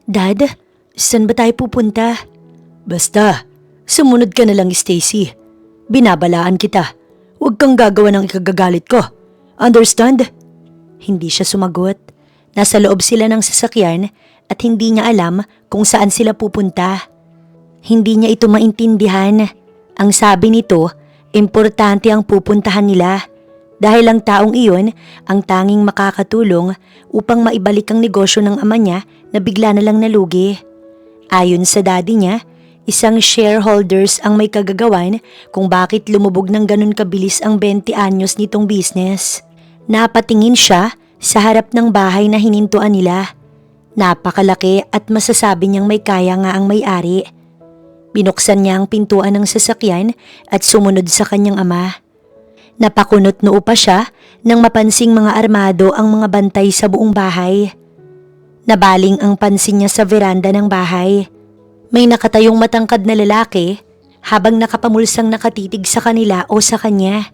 Dad, saan ba tayo pupunta? Basta, sumunod ka na lang, Stacy. Binabalaan kita. Huwag kang gagawa ng ikagagalit ko. Understand? Hindi siya sumagot. Nasa loob sila ng sasakyan at hindi niya alam kung saan sila pupunta. Hindi niya ito maintindihan. Ang sabi nito, importante ang pupuntahan nila dahil ang taong iyon ang tanging makakatulong upang maibalik ang negosyo ng ama niya na bigla na lang nalugi. Ayon sa daddy niya, isang shareholders ang may kagagawan kung bakit lumubog ng ganun kabilis ang 20 anyos nitong business. Napatingin siya sa harap ng bahay na hinintuan nila. Napakalaki at masasabi niyang may kaya nga ang may-ari. Binuksan niya ang pintuan ng sasakyan at sumunod sa kanyang ama. Napakunot noo pa siya nang mapansing mga armado ang mga bantay sa buong bahay. Nabaling ang pansin niya sa veranda ng bahay. May nakatayong matangkad na lalaki habang nakapamulsang nakatitig sa kanila o sa kanya.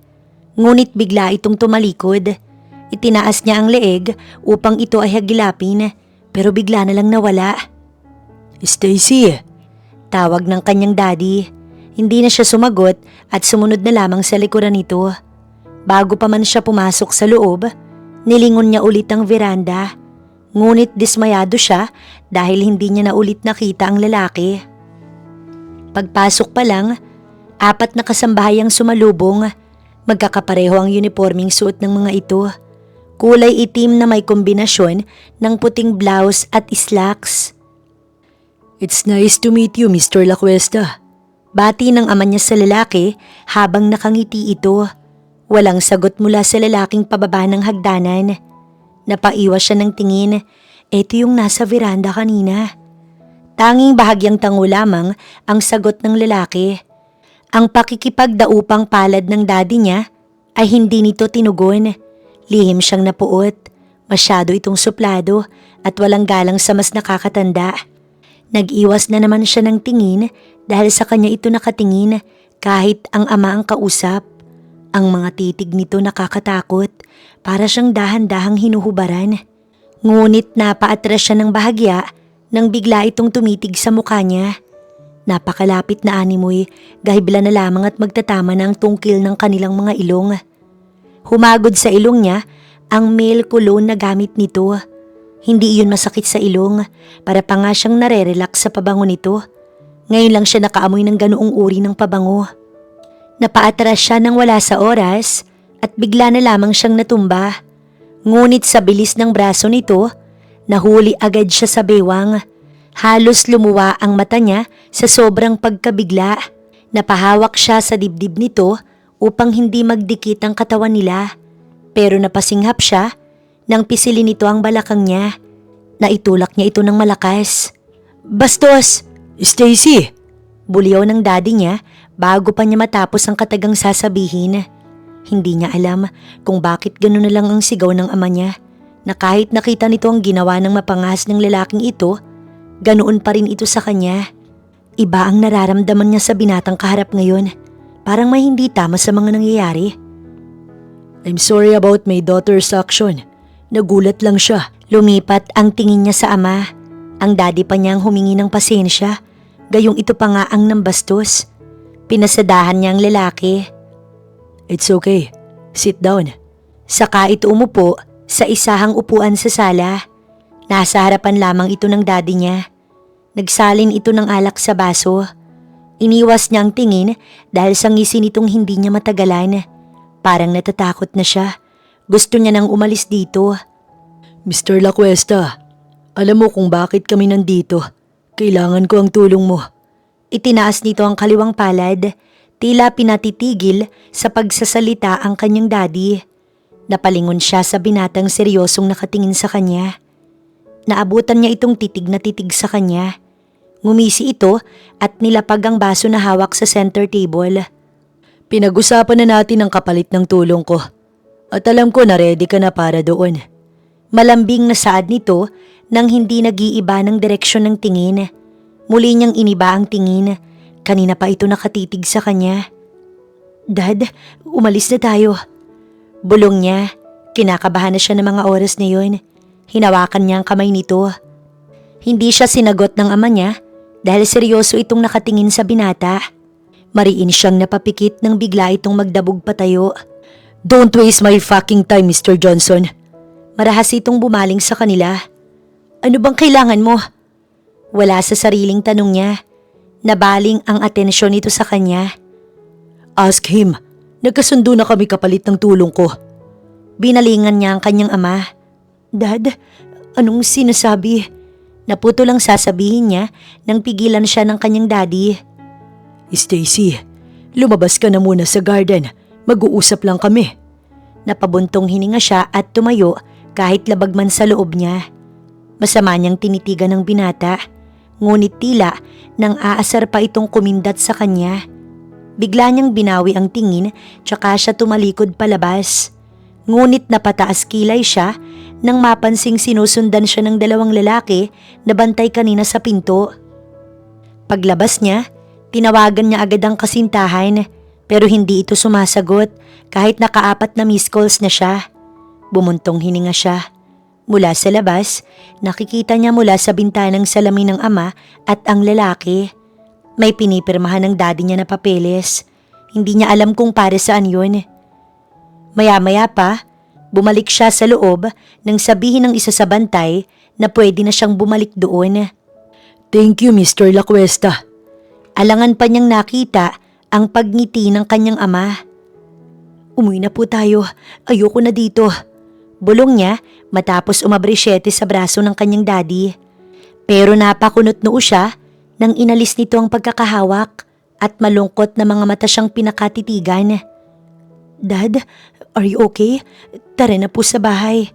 Ngunit bigla itong tumalikod. Itinaas niya ang leeg upang ito ay hagilapin pero bigla na lang nawala. Stacy! Tawag ng kanyang daddy. Hindi na siya sumagot at sumunod na lamang sa likuran nito. Bago pa man siya pumasok sa loob, nilingon niya ulit ang veranda. Ngunit dismayado siya dahil hindi niya na ulit nakita ang lalaki. Pagpasok pa lang, 4 na kasambahayang sumalubong. Magkakapareho ang uniforming suot ng mga ito. Kulay itim na may kombinasyon ng puting blouse at slacks. It's nice to meet you, Mr. Lacuesta. Bati ng ama niya sa lalaki habang nakangiti ito. Walang sagot mula sa lalaking pababa ng hagdanan. Napaiwas siya ng tingin. Ito yung nasa veranda kanina. Tanging bahagyang tango lamang ang sagot ng lalaki. Ang pakikipagdaupang palad ng daddy niya ay hindi nito tinugon. Lihim siyang napuot. Masyado itong suplado at walang galang sa mas nakakatanda. Nag-iwas na naman siya ng tingin dahil sa kanya ito nakatingin kahit ang ama ang kausap. Ang mga titig nito nakakatakot, para siyang dahan-dahang hinuhubaran. Ngunit napaatras siya ng bahagya nang bigla itong tumitig sa mukha niya. Napakalapit na animoy, gahibla na lamang at magtatama na ang tungkil ng kanilang mga ilong. Humagod sa ilong niya ang male cologne na gamit nito. Hindi iyon masakit sa ilong, para pa nga siyang nare-relax sa pabango nito. Ngayon lang siya nakaamoy ng ganoong uri ng pabango. Napaatras siya nang wala sa oras at bigla na lamang siyang natumba. Ngunit sa bilis ng braso nito, nahuli agad siya sa bewang. Halos lumuwa ang mata niya sa sobrang pagkabigla. Napahawak siya sa dibdib nito upang hindi magdikit ang katawan nila. Pero napasinghap siya nang pisilin nito ang balakang niya. Naitulak niya ito ng malakas. "Bastos! Stacy! Buliyaw ng daddy niya bago pa niya matapos ang katagang sasabihin. Hindi niya alam kung bakit gano'n na lang ang sigaw ng ama niya, na kahit nakita nito ang ginawa ng mapangas ng lalaking ito, ganoon pa rin ito sa kanya. Iba ang nararamdaman niya sa binatang kaharap ngayon. Parang may hindi tama sa mga nangyayari. I'm sorry about my daughter's action. Nagulat lang siya. Lumipat ang tingin niya sa ama. Ang daddy pa niyang humingi ng pasensya, gayong ito pa nga ang nambastos. Pinasadahan niya ang lalaki. It's okay. Sit down. Saka ito umupo sa isahang upuan sa sala. Nasa harapan lamang ito ng daddy niya. Nagsalin ito ng alak sa baso. Iniwas niya ang tingin dahil sa ngisi nitong hindi niya matagalan. Parang natatakot na siya. Gusto niya nang umalis dito. Mr. Lacuesta, alam mo kung bakit kami nandito. Kailangan ko ang tulong mo. Itinaas nito ang kaliwang palad. Tila pinatitigil sa pagsasalita ang kanyang daddy. Napalingon siya sa binatang seryosong nakatingin sa kanya. Naabutan niya itong titig na titig sa kanya. Ngumisi ito at nilapag ang baso na hawak sa center table. Pinag-usapan na natin ang kapalit ng tulong ko. At alam ko na ready ka na para doon. Malambing na saad nito nang hindi nag-iiba ng direksyon ng tingin. Muli niyang iniba ang tingin. Kanina pa ito nakatitig sa kanya. "Dad, umalis na tayo." Bulong niya. Kinakabahan na siya ng mga oras na yun. Hinawakan niya ang kamay nito. Hindi siya sinagot ng ama niya dahil seryoso itong nakatingin sa binata. Mariin siyang napapikit nang bigla itong magdabog patayo. Don't waste my fucking time, Mr. Johnson. Marahas itong bumaling sa kanila. Ano bang kailangan mo? Wala sa sariling tanong niya. Nabaling ang atensyon nito sa kanya. Ask him. Nagkasundo na kami kapalit ng tulong ko. Binalingan niya ang kanyang ama. Dad, anong sinasabi? Naputo lang sasabihin niya nang pigilan siya ng kanyang daddy. Stacy, lumabas ka na muna sa garden. Mag-uusap lang kami. Napabuntong hininga siya at tumayo kahit labag man sa loob niya. Masama niyang tinitigan ng binata, ngunit tila nang aasar pa itong kumindat sa kanya. Bigla niyang binawi ang tingin tsaka siya tumalikod palabas. Ngunit napataas kilay siya nang mapansing sinusundan siya ng dalawang lalaki na bantay kanina sa pinto. Paglabas niya, tinawagan niya agad ang kasintahan pero hindi ito sumasagot kahit nakaapat na missed calls na siya. Bumuntong hininga siya. Mula sa labas, nakikita niya mula sa bintanang salamin ng ama at ang lalaki. May pinipirmahan ng daddy niya na papeles. Hindi niya alam kung para saan yun. Maya-maya pa, bumalik siya sa loob nang sabihin ng isa sa bantay na pwede na siyang bumalik doon. Thank you, Mr. Lacuesta. Alangan pa niyang nakita ang pagngiti ng kanyang ama. Umuwi na po tayo. Ayoko na dito. Bulong niya matapos umabrisyete sa braso ng kanyang daddy. Pero napakunot noo siya nang inalis nito ang pagkakahawak at malungkot na mga mata siyang pinakatitigan. Dad, are you okay? Tara na po sa bahay.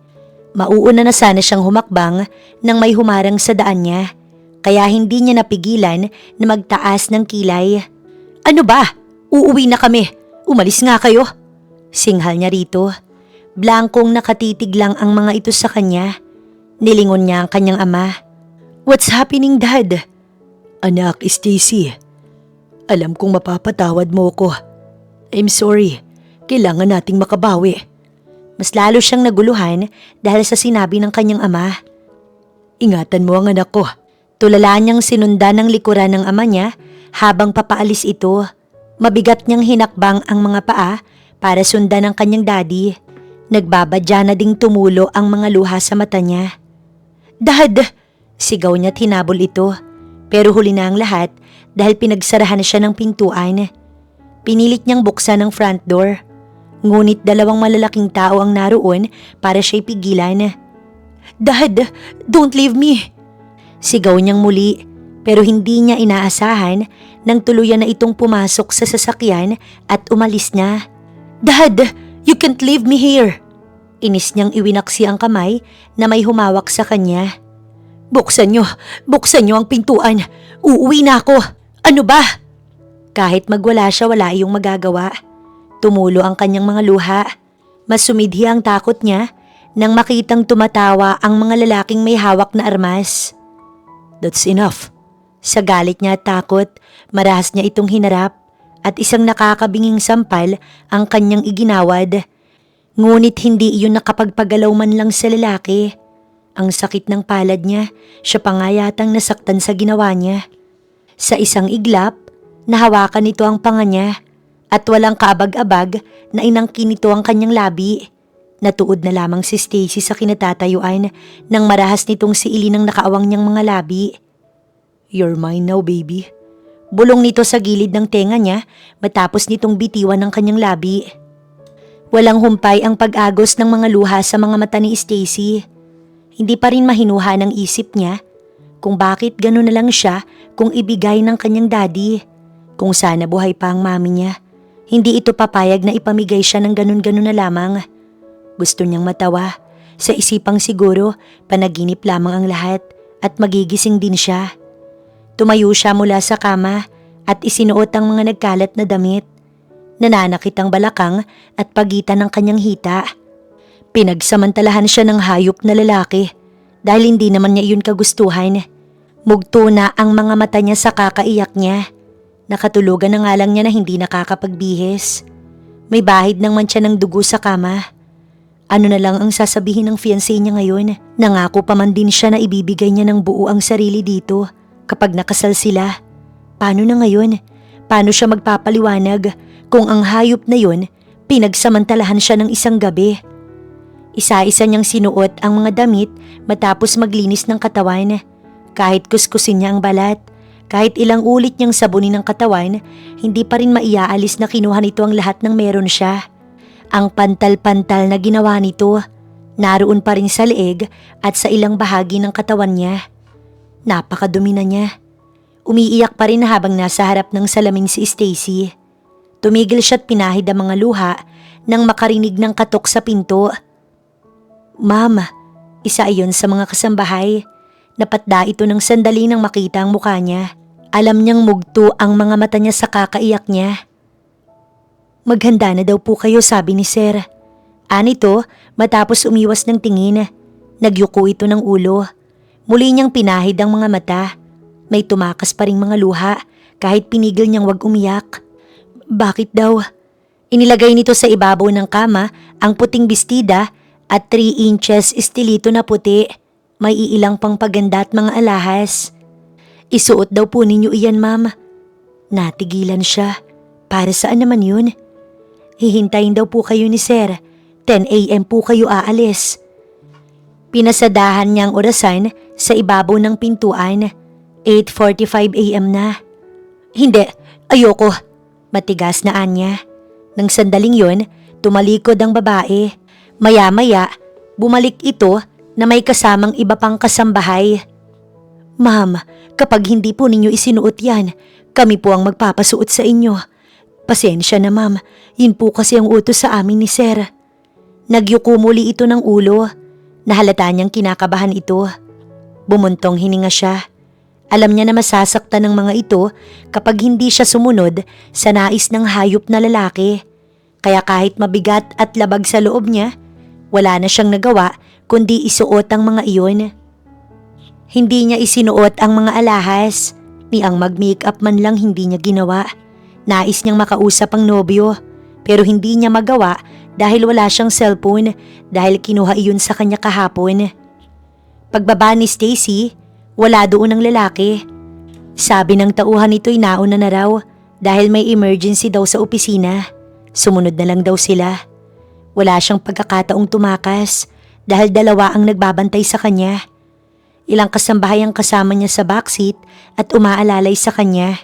Mauuna na sana siyang humakbang nang may humarang sa daan niya. Kaya hindi niya napigilan na magtaas ng kilay. Ano ba? Uuwi na kami. Umalis nga kayo. Singhal niya rito. Blankong nakatitig lang ang mga ito sa kanya. Nilingon niya ang kanyang ama. What's happening, Dad? Anak, Stacy. Alam kong mapapatawad mo ko. I'm sorry. Kailangan nating makabawi. Mas lalo siyang naguluhan dahil sa sinabi ng kanyang ama. Ingatan mo ang anak ko. Tulala niyang sinundan ng likuran ng ama niya habang papaalis ito. Mabigat niyang hinakbang ang mga paa para sundan ang kanyang daddy. Nagbabadya na ding tumulo ang mga luha sa mata niya. Dad! Sigaw niya at hinabol ito. Pero huli na ang lahat dahil pinagsarahan na siya ng pintuan. Pinilit niyang buksan ang front door. Ngunit dalawang malalaking tao ang naroon para siya'y pigilan. Dad! Don't leave me! Sigaw niyang muli pero hindi niya inaasahan nang tuluyan na itong pumasok sa sasakyan at umalis na. Dad! You can't leave me here! Inis niyang iwinaksi ang kamay na may humawak sa kanya. Buksan niyo ang pintuan. Uuwi na ako. Ano ba? Kahit magwala siya, wala iyong magagawa. Tumulo ang kanyang mga luha. Mas sumidhi ang takot niya nang makitang tumatawa ang mga lalaking may hawak na armas. That's enough. Sa galit niya at takot, marahas niya itong hinarap at isang nakakabinging sampal ang kanyang iginawad. Ngunit hindi iyon nakapagpagalaw man lang sa lalaki. Ang sakit ng palad niya, siya pa nga yatang nasaktan sa ginawa niya. Sa isang iglap, nahawakan nito ang panga niya at walang kaabag-abag na inangkin nito ang kanyang labi. Natuod na lamang si Stacy sa kinatatayuan nang marahas nitong si Ili ng nakaawang niyang mga labi. You're mine now, baby. Bulong nito sa gilid ng tenga niya matapos nitong bitiwan ng kanyang labi. Walang humpay ang pag-agos ng mga luha sa mga mata ni Stacy. Hindi pa rin mahinuha ng isip niya kung bakit gano'n na lang siya kung ibigay ng kanyang daddy. Kung sana buhay pa ang mami niya, hindi ito papayag na ipamigay siya ng gano'n-gano'n na lamang. Gusto niyang matawa. Sa isipang siguro, panaginip lamang ang lahat at magigising din siya. Tumayo siya mula sa kama at isinuot ang mga nagkalat na damit. Nananakit ang balakang at pagitan ng kanyang hita. Pinagsamantalahan siya ng hayop na lalaki dahil hindi naman niya iyon kagustuhan. Mugto na ang mga mata niya sa kakaiyak niya. Nakatulugan na nga lang niya na hindi nakakapagbihis. May bahid ng mantsa ng dugo sa kama. Ano na lang ang sasabihin ng fiancé niya ngayon? Nangako pa man din siya na ibibigay niya ng buo ang sarili dito kapag nakasal sila. Paano na ngayon? Paano siya magpapaliwanag kung ang hayop na yun pinagsamantalahan siya ng isang gabi? Isa-isa niyang sinuot ang mga damit matapos maglinis ng katawan. Kahit kuskusin niya ang balat, kahit ilang ulit niyang sabunin ang katawan, hindi pa rin maiaalis na kinuha nito ang lahat ng meron siya. Ang pantal-pantal na ginawa nito, naroon pa rin sa leeg at sa ilang bahagi ng katawan niya. Napakadumi na niya. Umiiyak pa rin habang nasa harap ng salamin si Stacy. Tumigil siya't pinahid ang mga luha nang makarinig ng katok sa pinto. Ma'am, isa iyon sa mga kasambahay. Napatda ito ng sandali nang makita ang mukha niya. Alam niyang mugto ang mga mata niya sa kakaiyak niya. Maghanda na daw po kayo, sabi ni Sir. Anito matapos umiwas ng tingin. Nagyuko ito ng ulo. Muli niyang pinahid ang mga mata. May tumakas pa ring mga luha kahit pinigil niyang wag umiyak. Bakit daw? Inilagay nito sa ibabaw ng kama ang puting bestida at 3 inches estilito na puti. May iilang pang paganda at mga alahas. Isuot daw po ninyo iyan, ma'am. Natigilan siya. Para saan naman yun? Hihintayin daw po kayo ni Sir. 10 a.m. po kayo aalis. Pinasadahan niyang orasan sa ibabaw ng pintuan. 8:45 a.m. na. Hindi, ayoko. Matigas na anya. Nang sandaling yon, tumalikod ang babae. Maya-maya, bumalik ito na may kasamang iba pang kasambahay. Ma'am, kapag hindi po ninyo isinuot yan, kami po ang magpapasuot sa inyo. Pasensya na ma'am, yun po kasi ang utos sa amin ni Sir. Nagyuko muli ito ng ulo. Nahalata niyang kinakabahan ito. Bumuntong hininga siya. Alam niya na masasaktan ng mga ito kapag hindi siya sumunod sa nais ng hayop na lalaki. Kaya kahit mabigat at labag sa loob niya, wala na siyang nagawa kundi isuot ang mga iyon. Hindi niya isinuot ang mga alahas, ni ang mag-makeup man lang hindi niya ginawa. Nais niyang makausap ang nobyo, pero hindi niya magawa dahil wala siyang cellphone dahil kinuha iyon sa kanya kahapon. Pagbaba ni Stacy, wala doon ang lalaki. Sabi ng tauhan nito'y nauna na raw dahil may emergency daw sa opisina. Sumunod na lang daw sila. Wala siyang pagkakataong tumakas dahil 2 ang nagbabantay sa kanya. Ilang kasambahay ang kasama niya sa backseat at umaalalay sa kanya.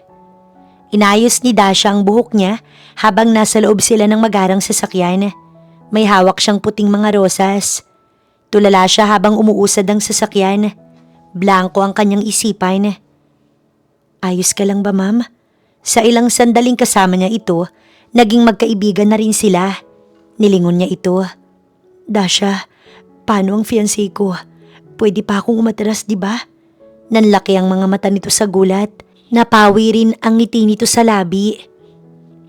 Inayos ni Dasha ang buhok niya habang nasa loob sila ng magarang sasakyan. May hawak siyang puting mga rosas. Tulala siya habang umuusad ang sasakyan. Blanko ang kanyang isipan. Ayos ka lang ba, ma'am? Sa ilang sandaling kasama niya ito, naging magkaibigan na rin sila. Nilingon niya ito. Dasha, paano ang fiancé ko? Pwede pa akong umatras, di ba? Nanlaki ang mga mata nito sa gulat. Napawi rin ang ngiti nito sa labi.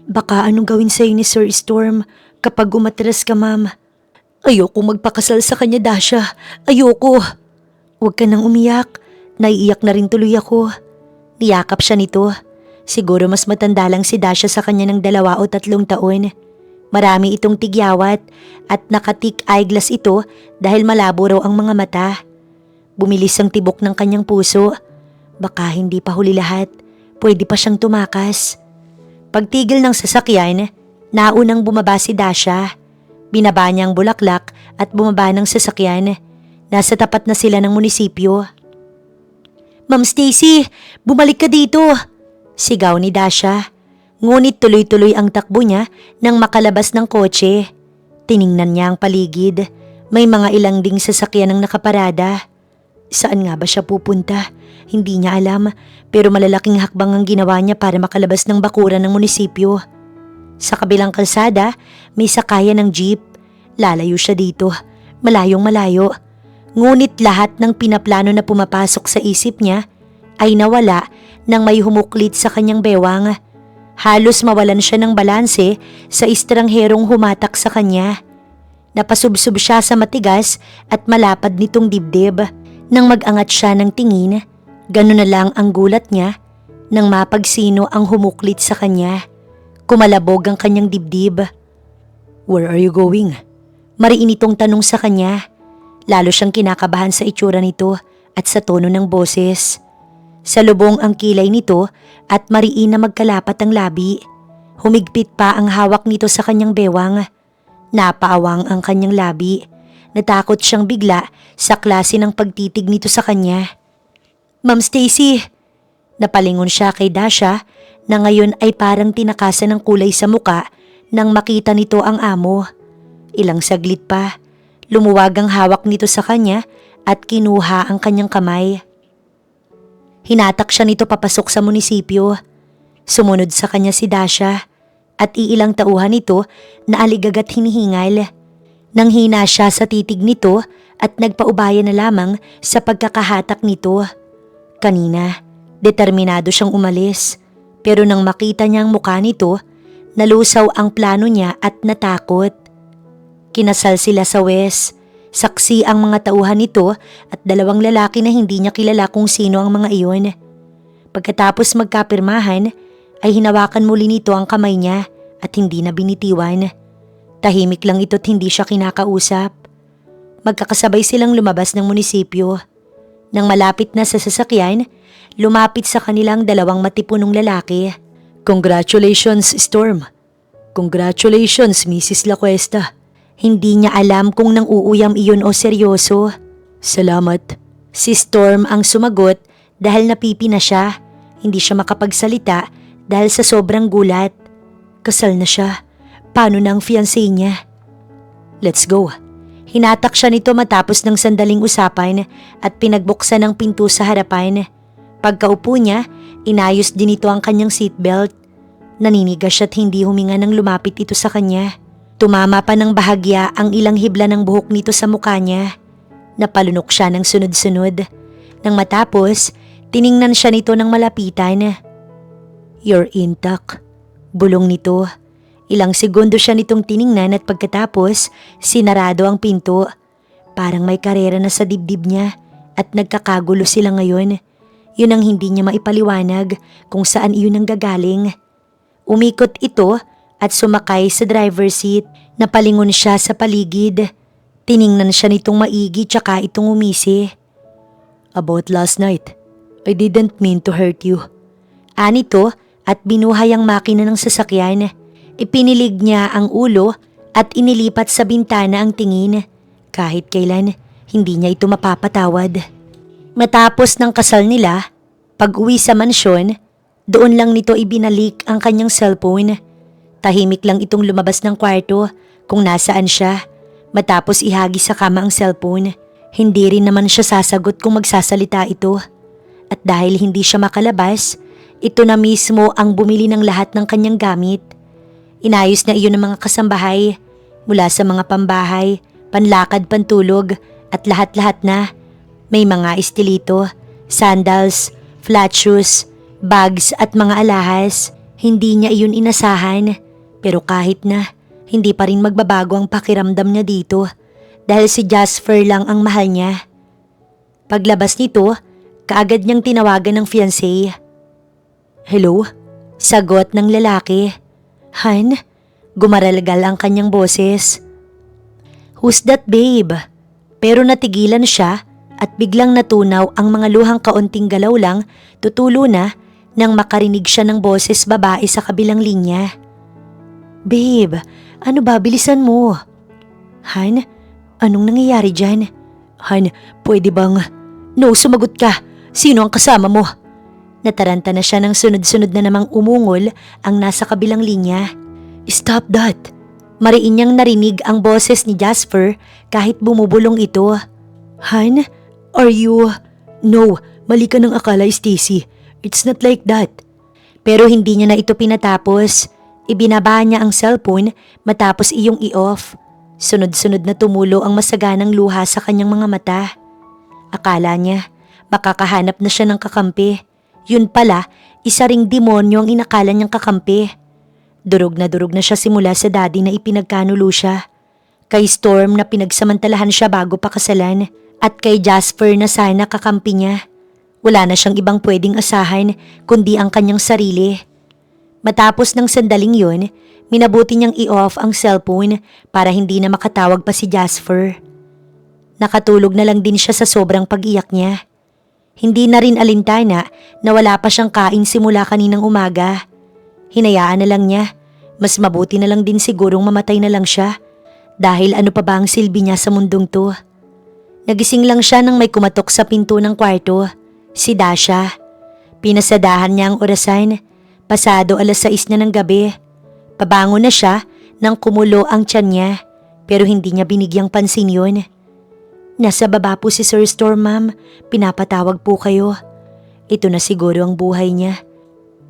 Baka anong gawin sa'yo ni Sir Storm kapag umatras ka, ma'am? Ayoko magpakasal sa kanya, Dasha. Ayoko. Huwag ka nang umiyak. Naiiyak na rin tuloy ako. Niyakap siya nito. Siguro mas matanda lang si Dasha sa kanya ng 2 o 3 taon. Marami itong tigyawat at nakatik eyeglass ito dahil malabo raw ang mga mata. Bumilis ang tibok ng kanyang puso. Baka hindi pa huli lahat. Pwede pa siyang tumakas. Pagtigil ng sasakyan, naunang bumaba si Dasha. Binaba niya ang bulaklak at bumaba ng sasakyan. Nasa tapat na sila ng munisipyo. Ma'am Stacy, bumalik ka dito! Sigaw ni Dasha. Ngunit tuloy-tuloy ang takbo niya nang makalabas ng kotse. Tiningnan niya ang paligid. May mga ilang ding sasakyan ang nakaparada. Saan nga ba siya pupunta? Hindi niya alam, pero malalaking hakbang ang ginawa niya para makalabas ng bakuran ng munisipyo. Sa kabilang kalsada, may sakayan ng jeep. Lalayo siya dito, malayong malayo. Ngunit lahat ng pinaplano na pumapasok sa isip niya ay nawala nang may humuklit sa kanyang bewang. Halos mawalan siya ng balanse sa estrangherong humatak sa kanya. Napasubsob siya sa matigas at malapad nitong dibdib. Nang mag-angat siya ng tingin, gano'n na lang ang gulat niya nang mapagsino ang humuklit sa kanya. Kumalabog ang kanyang dibdib. Where are you going? Mariin itong tanong sa kanya. Lalo siyang kinakabahan sa itsura nito at sa tono ng boses. Salubong ang kilay nito at mariin na magkalapat ang labi. Humigpit pa ang hawak nito sa kanyang bewang. Napaawang ang kanyang labi. Natakot siyang bigla sa klase ng pagtitig nito sa kanya. Ma'am Stacy! Napalingon siya kay Dasha na ngayon ay parang tinakasan ng kulay sa muka nang makita nito ang amo. Ilang saglit pa, lumuwag ang hawak nito sa kanya at kinuha ang kanyang kamay. Hinatak siya nito papasok sa munisipyo. Sumunod sa kanya si Dasha at iilang tauhan nito na aligagat hinihingal. Nang hina siya sa titig nito at nagpaubaya na lamang sa pagkakahatak nito. Kanina, determinado siyang umalis pero nang makita niya ang mukha nito, nalusaw ang plano niya at natakot. Kinasal sila sa West. Saksi ang mga tauhan nito at 2 lalaki na hindi niya kilala kung sino ang mga iyon. Pagkatapos magkapirmahan, ay hinawakan muli nito ang kamay niya at hindi na binitiwan. Tahimik lang ito't hindi siya kinakausap. Magkakasabay silang lumabas ng munisipyo. Nang malapit na sa sasakyan, lumapit sa kanilang 2 matipunong lalaki. Congratulations, Storm. Congratulations, Mrs. La Cuesta. Hindi niya alam kung nang uuyam iyon o seryoso. Salamat. Si Storm ang sumagot dahil napipi na siya. Hindi siya makapagsalita dahil sa sobrang gulat. Kasal na siya. Paano na ang fiancé niya? Let's go. Hinatak siya nito matapos ng sandaling usapan at pinagbuksan ang pinto sa harapan. Pagkaupo niya, inayos din ito ang kanyang seatbelt. Naninigas siya't hindi huminga nang lumapit ito sa kanya. Tumama pa ng bahagya ang ilang hibla ng buhok nito sa mukha niya. Napalunok siya ng sunod-sunod. Nang matapos, tiningnan siya nito ng malapitan. You're intact. Bulong nito. Ilang segundo siya nitong tiningnan at pagkatapos, sinarado ang pinto. Parang may karera na sa dibdib niya at nagkakagulo sila ngayon. Yun ang hindi niya maipaliwanag kung saan iyon ang gagaling. Umikot ito at sumakay sa driver's seat. Napalingon siya sa paligid. Tiningnan siya nitong maigi tsaka itong umisi. About last night, I didn't mean to hurt you. Anito at binuhay ang makina ng sasakyan. Ipinilig niya ang ulo at inilipat sa bintana ang tingin. Kahit kailan, hindi niya ito mapapatawad. Matapos ng kasal nila, pag-uwi sa mansyon, doon lang nito ibinalik ang kanyang cellphone. Tahimik lang itong lumabas ng kwarto kung nasaan siya. Matapos ihagi sa kama ang cellphone, hindi rin naman siya sasagot kung magsasalita ito. At dahil hindi siya makalabas, ito na mismo ang bumili ng lahat ng kanyang gamit. Inayos na iyon ng mga kasambahay, mula sa mga pambahay, panlakad, pantulog, at lahat-lahat na. May mga estilito, sandals, flat shoes, bags at mga alahas. Hindi niya iyon inasahan. Pero kahit na, hindi pa rin magbabago ang pakiramdam niya dito dahil si Jasper lang ang mahal niya. Paglabas nito, kaagad niyang tinawagan ng fiancé. Hello? Sagot ng lalaki. Han? Gumaralgal ang kanyang boses. Who's that, babe? Pero natigilan siya at biglang natunaw ang mga luhang kaunting galaw lang, tutulo na nang makarinig siya ng boses babae sa kabilang linya. Babe, ano ba? Bilisan mo. Han, anong nangyayari dyan? Han, pwede bang... No, sumagot ka. Sino ang kasama mo? Nataranta na siya ng sunod-sunod na namang umungol ang nasa kabilang linya. Stop that! Mariin niyang narinig ang boses ni Jasper kahit bumubulong ito. Han, are you... No, mali ka ng akala, Stacy. It's not like that. Pero hindi niya na ito pinatapos. Ibinaba niya ang cellphone matapos iyong i-off. Sunod-sunod na tumulo ang masaganang luha sa kanyang mga mata. Akala niya, makakahanap na siya ng kakampi. Yun pala, isa ring demonyo ang inakala niyang kakampi. Durog na siya simula sa daddy na ipinagkanulo siya. Kay Storm na pinagsamantalahan siya bago pakasalan. At kay Jasper na sana kakampi niya. Wala na siyang ibang pwedeng asahan kundi ang kanyang sarili. Matapos ng sandaling yun, Minabuti niyang i-off ang cellphone para hindi na makatawag pa si Jasper. Nakatulog na lang din siya sa sobrang pag-iyak niya. Hindi na rin alintana na wala pa siyang kain simula kaninang umaga. Hinayaan na lang niya. Mas mabuti na lang din sigurong mamatay na lang siya. Dahil ano pa ba ang silbi niya sa mundong to? Nagising lang siya nang may kumatok sa pinto ng kwarto. Si Dasha. Pinasadahan niya ang orasan. Pasado 6:00 na ng gabi. Pabango na siya nang kumulo ang tiyan niya. Pero hindi niya binigyang pansin yun. Nasa baba po si Sir Storm, ma'am. Pinapatawag po kayo. Ito na siguro ang buhay niya.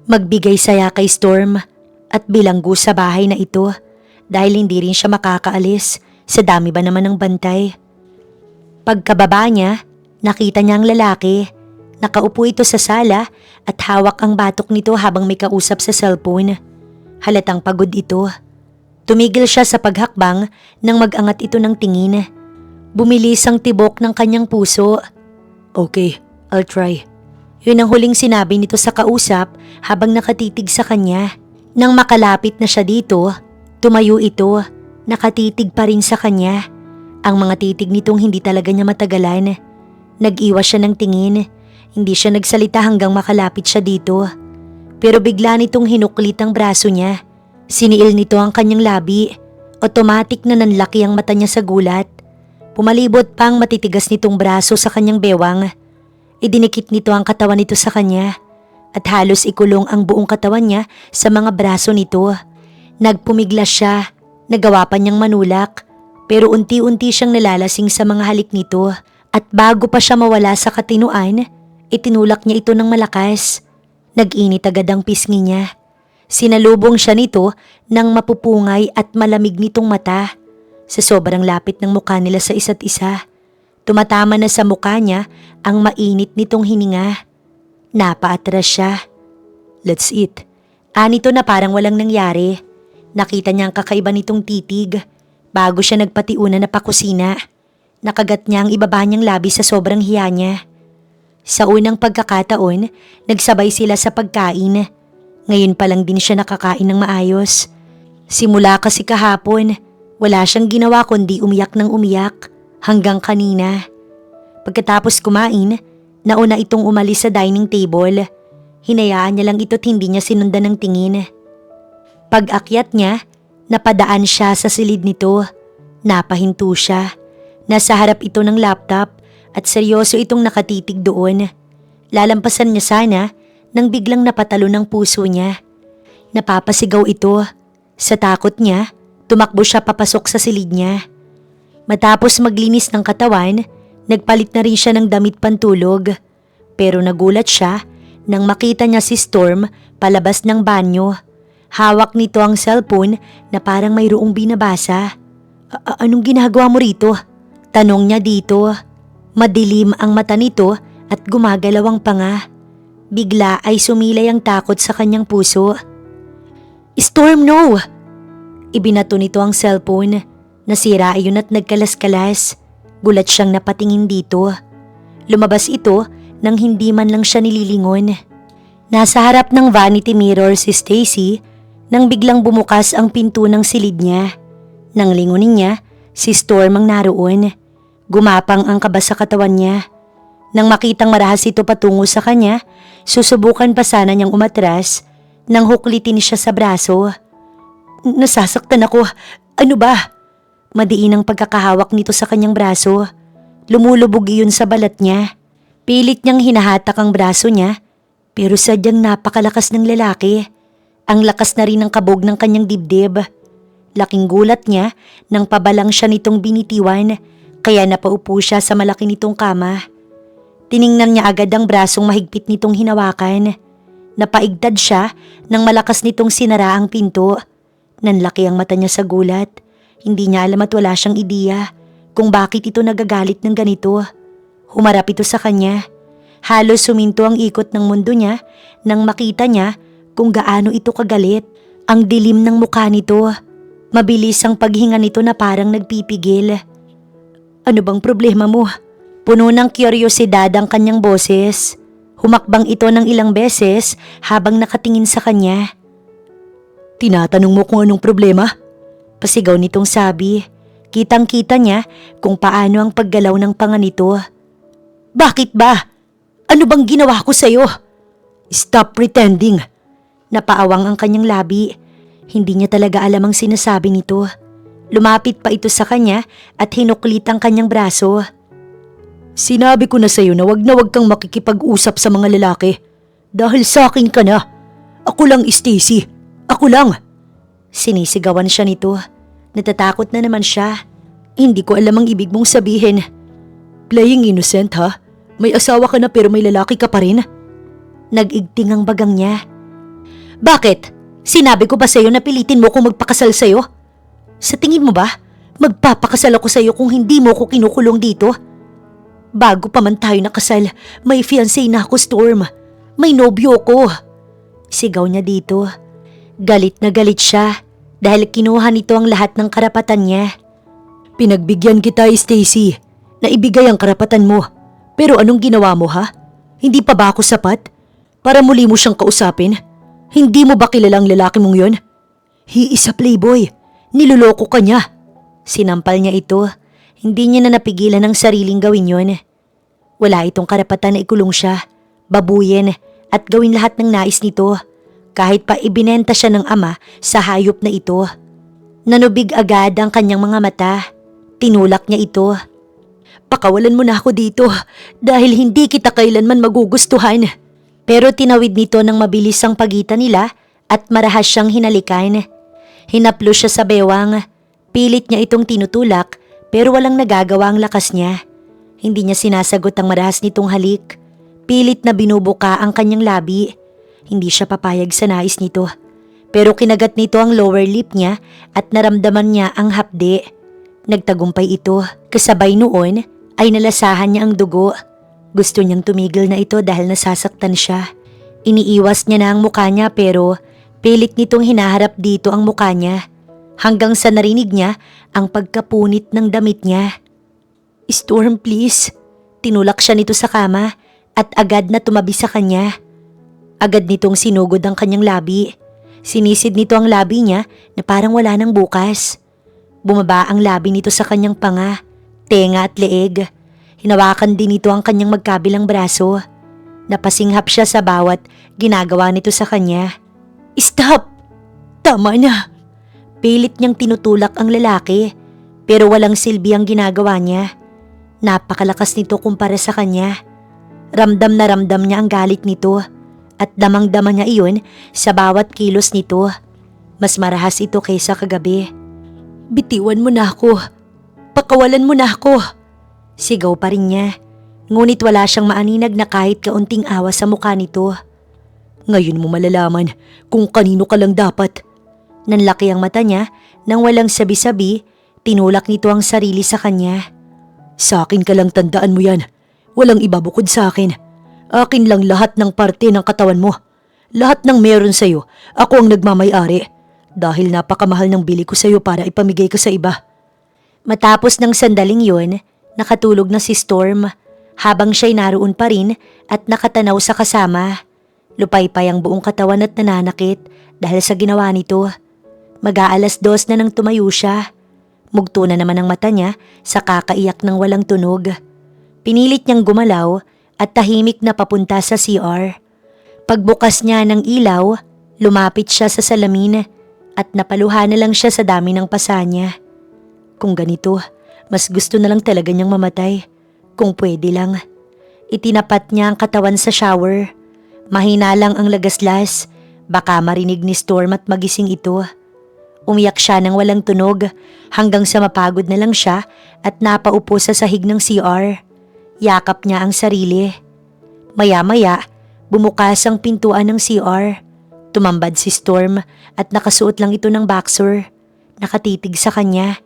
Magbigay saya kay Storm at bilanggo sa bahay na ito dahil hindi rin siya makakaalis sa dami ba naman ng bantay. Pagkababa niya, nakita niya ang lalaki. Nakaupo ito sa sala at hawak ang batok nito habang may kausap sa cellphone. Halatang pagod ito. Tumigil siya sa paghakbang nang mag-angat ito ng tingin. Bumilis ang tibok ng kanyang puso. Okay, I'll try. Yun ang huling sinabi nito sa kausap habang nakatitig sa kanya. Nang makalapit na siya dito, tumayo ito, nakatitig pa rin sa kanya. Ang mga titig nitong hindi talaga niya matagalan. Nag-iwas siya ng tingin, hindi siya nagsalita hanggang makalapit siya dito. Pero bigla nitong hinuklit ang braso niya. Siniil nito ang kanyang labi. Automatic na nanlaki ang mata niya sa gulat. Pumalibot pa ang matitigas nitong braso sa kanyang bewang. Idinikit nito ang katawan nito sa kanya at halos ikulong ang buong katawan niya sa mga braso nito. Nagpumiglas siya, nagawa pa niyang manulak pero unti-unti siyang nalalasing sa mga halik nito at bago pa siya mawala sa katinuan, itinulak niya ito ng malakas. Nag-init agad ang pisngi niya. Sinalubong siya nito ng mapupungay at malamig nitong mata. Sa sobrang lapit ng mukha nila sa isa't isa, tumatama na sa mukha niya ang mainit nitong hininga. Napaatras siya. Let's eat. Anito na parang walang nangyari. Nakita niya ang kakaiba nitong titig bago siya nagpatiuna na pakusina. Nakagat niya ang ibaba niyang labi sa sobrang hiya niya. Sa unang pagkakataon, nagsabay sila sa pagkain. Ngayon pa lang din siya nakakain ng maayos. Simula kasi kahapon, wala siyang ginawa kundi umiyak ng umiyak hanggang kanina. Pagkatapos kumain, nauna itong umalis sa dining table. Hinayaan niya lang ito't hindi niya sinundan ng tingin. Pag-akyat niya, napadaan siya sa silid nito. Napahinto siya. Nasa harap ito ng laptop at seryoso itong nakatitig doon. Lalampasan niya sana nang biglang napatalo ng puso niya. Napapasigaw ito. Sa takot niya, tumakbo siya papasok sa silid niya. Matapos maglinis ng katawan, nagpalit na rin siya ng damit pantulog. Pero nagulat siya nang makita niya si Storm palabas ng banyo. Hawak nito ang cellphone na parang mayroong binabasa. Anong ginagawa mo rito? Tanong niya dito. Madilim ang mata nito at gumagalaw ang panga. Bigla ay sumilay ang takot sa kanyang puso. Storm, no! Ibinato nito ang cellphone. Nasira iyon at nagkalas-kalas. Gulat siyang napatingin dito. Lumabas ito nang hindi man lang siya nililingon. Nasa harap ng vanity mirror si Stacy nang biglang bumukas ang pinto ng silid niya. Nang lingunin niya, si Storm ang naroon. Gumapang ang kaba sa katawan niya. Nang makitang marahas ito patungo sa kanya, susubukan pa sana niyang umatras nang huklitin siya sa braso. Nasasaktan ako. Ano ba? Madiin ang pagkakahawak nito sa kanyang braso. Lumulubog iyon sa balat niya. Pilit niyang hinahatak ang braso niya, pero sadyang napakalakas ng lalaki. Ang lakas na rin ng kabog ng kanyang dibdib. Laking gulat niya nang pabalang siya nitong binitiwan, kaya napaupo siya sa malaki nitong kama. Tiningnan niya agad ang brasong mahigpit nitong hinawakan. Napaigtad siya nang malakas nitong sinara ang pinto. Nanlaki ang mata niya sa gulat. Hindi niya alam at wala siyang ideya kung bakit ito nagagalit ng ganito. Humarap ito sa kanya. Halos suminto ang ikot ng mundo niya nang makita niya kung gaano ito kagalit. Ang dilim ng mukha nito. Mabilis ang paghinga nito na parang nagpipigil. Ano bang problema mo? Puno ng kuryosidad ang kanyang boses. Humakbang ito ng ilang beses habang nakatingin sa kanya. Tinatanong mo kung anong problema? Pasigaw nitong sabi. Kitang-kita niya kung paano ang paggalaw ng panga nito. Bakit ba? Ano bang ginawa ko sa'yo? Stop pretending. Napaawang ang kanyang labi. Hindi niya talaga alam ang sinasabi nito. Lumapit pa ito sa kanya at hinuklit ang kanyang braso. Sinabi ko na sa'yo na wag kang makikipag-usap sa mga lalaki. Dahil sa akin ka na. Ako lang, Stacy. Ako lang. Sinisigawan siya nito. Natatakot na naman siya. Hindi ko alam ang ibig mong sabihin. Playing innocent ha? May asawa ka na pero may lalaki ka pa rin? Nag-igting ang bagang niya. Bakit? Sinabi ko ba sa'yo na pilitin mo kung magpakasal sa'yo? Sa tingin mo ba, magpapakasal ako sa'yo kung hindi mo ako kinukulong dito? Bago pa man tayo nakasal, may fiancé na ako, Storm. May nobyo ko. Sigaw niya dito. Galit na galit siya dahil kinuha nito ang lahat ng karapatan niya. Pinagbigyan kita, Stacy, na ibigay ang karapatan mo. Pero anong ginawa mo ha? Hindi pa ba ako sapat? Para muli mo siyang kausapin? Hindi mo ba kilalang lalaki mong yon? He is a playboy. Niloloko ka niya. Sinampal niya ito. Hindi niya na napigilan ang sariling gawin yon. Wala itong karapatan na ikulong siya, babuyin at gawin lahat ng nais nito. Kahit pa ibinenta siya ng ama sa hayop na ito. Nanubig agad ang kanyang mga mata. Tinulak niya ito. Pakawalan mo na ako dito dahil hindi kita kailanman magugustuhan. Pero tinawid nito ng mabilis ang pagitan nila at marahas siyang hinalikan. Hinaplo siya sa bewang. Pilit niya itong tinutulak pero walang nagagawa ang lakas niya. Hindi niya sinasagot ang marahas nitong halik. Pilit na binubuka ang kanyang labi. Hindi siya papayag sa nais nito. Pero kinagat nito ang lower lip niya at naramdaman niya ang hapde. Nagtagumpay ito. Kasabay noon ay nalasahan niya ang dugo. Gusto niyang tumigil na ito dahil nasasaktan siya. Iniiwas niya na ang mukha niya pero pilit nitong hinaharap dito ang mukha niya. Hanggang sa narinig niya ang pagkapunit ng damit niya. Storm, please. Tinulak siya nito sa kama at agad na tumabi sa kanya. Agad nitong sinugod ang kanyang labi. Sinisid nito ang labi niya na parang wala nang bukas. Bumaba ang labi nito sa kanyang panga, tenga at leeg. Hinawakan din nito ang kanyang magkabilang braso. Napasinghap siya sa bawat ginagawa nito sa kanya. Stop! Tama na! Pilit niyang tinutulak ang lalaki pero walang silbi ang ginagawa niya. Napakalakas nito kumpara sa kanya. Ramdam na ramdam niya ang galit nito at damang-dama niya iyon sa bawat kilos nito. Mas marahas ito kaysa kagabi. Bitiwan mo na ako. Pakawalan mo na ako. Sigaw pa rin niya. Ngunit wala siyang maaninag na kahit kaunting awa sa mukha nito. Ngayon mo malalaman kung kanino ka lang dapat. Nanlaki ang mata niya nang walang sabi-sabi, tinulak nito ang sarili sa kanya. Sa akin ka lang, tandaan mo yan. Walang iba bukod sa akin. Akin lang lahat ng parte ng katawan mo. Lahat ng meron sa'yo, ako ang nagmamay-ari. Dahil napakamahal ng bili ko sa'yo para ipamigay ka sa iba. Matapos ng sandaling yun, nakatulog na si Storm habang siya'y naroon pa rin at nakatanaw sa kasama. Lupaypay ang buong katawan at nananakit dahil sa ginawa nito. Mag-aalas 2 na nang tumayo siya. Mugto na naman ang mata niya sa kakaiyak ng walang tunog. Pinilit niyang gumalaw at tahimik na papunta sa CR. Pagbukas niya ng ilaw, lumapit siya sa salamin at napaluha na lang siya sa dami ng pasa niya. Kung ganito, mas gusto na lang talaga niyang mamatay. Kung pwede lang. Itinapat niya ang katawan sa shower. Mahina lang ang lagaslas. Baka marinig ni Storm at magising ito. Umiyak siya ng walang tunog hanggang sa mapagod na lang siya at napaupo sa sahig ng CR. Yakap niya ang sarili. Maya-maya, bumukas ang pintuan ng CR. Tumambad si Storm at nakasuot lang ito ng boxer. Nakatitig sa kanya.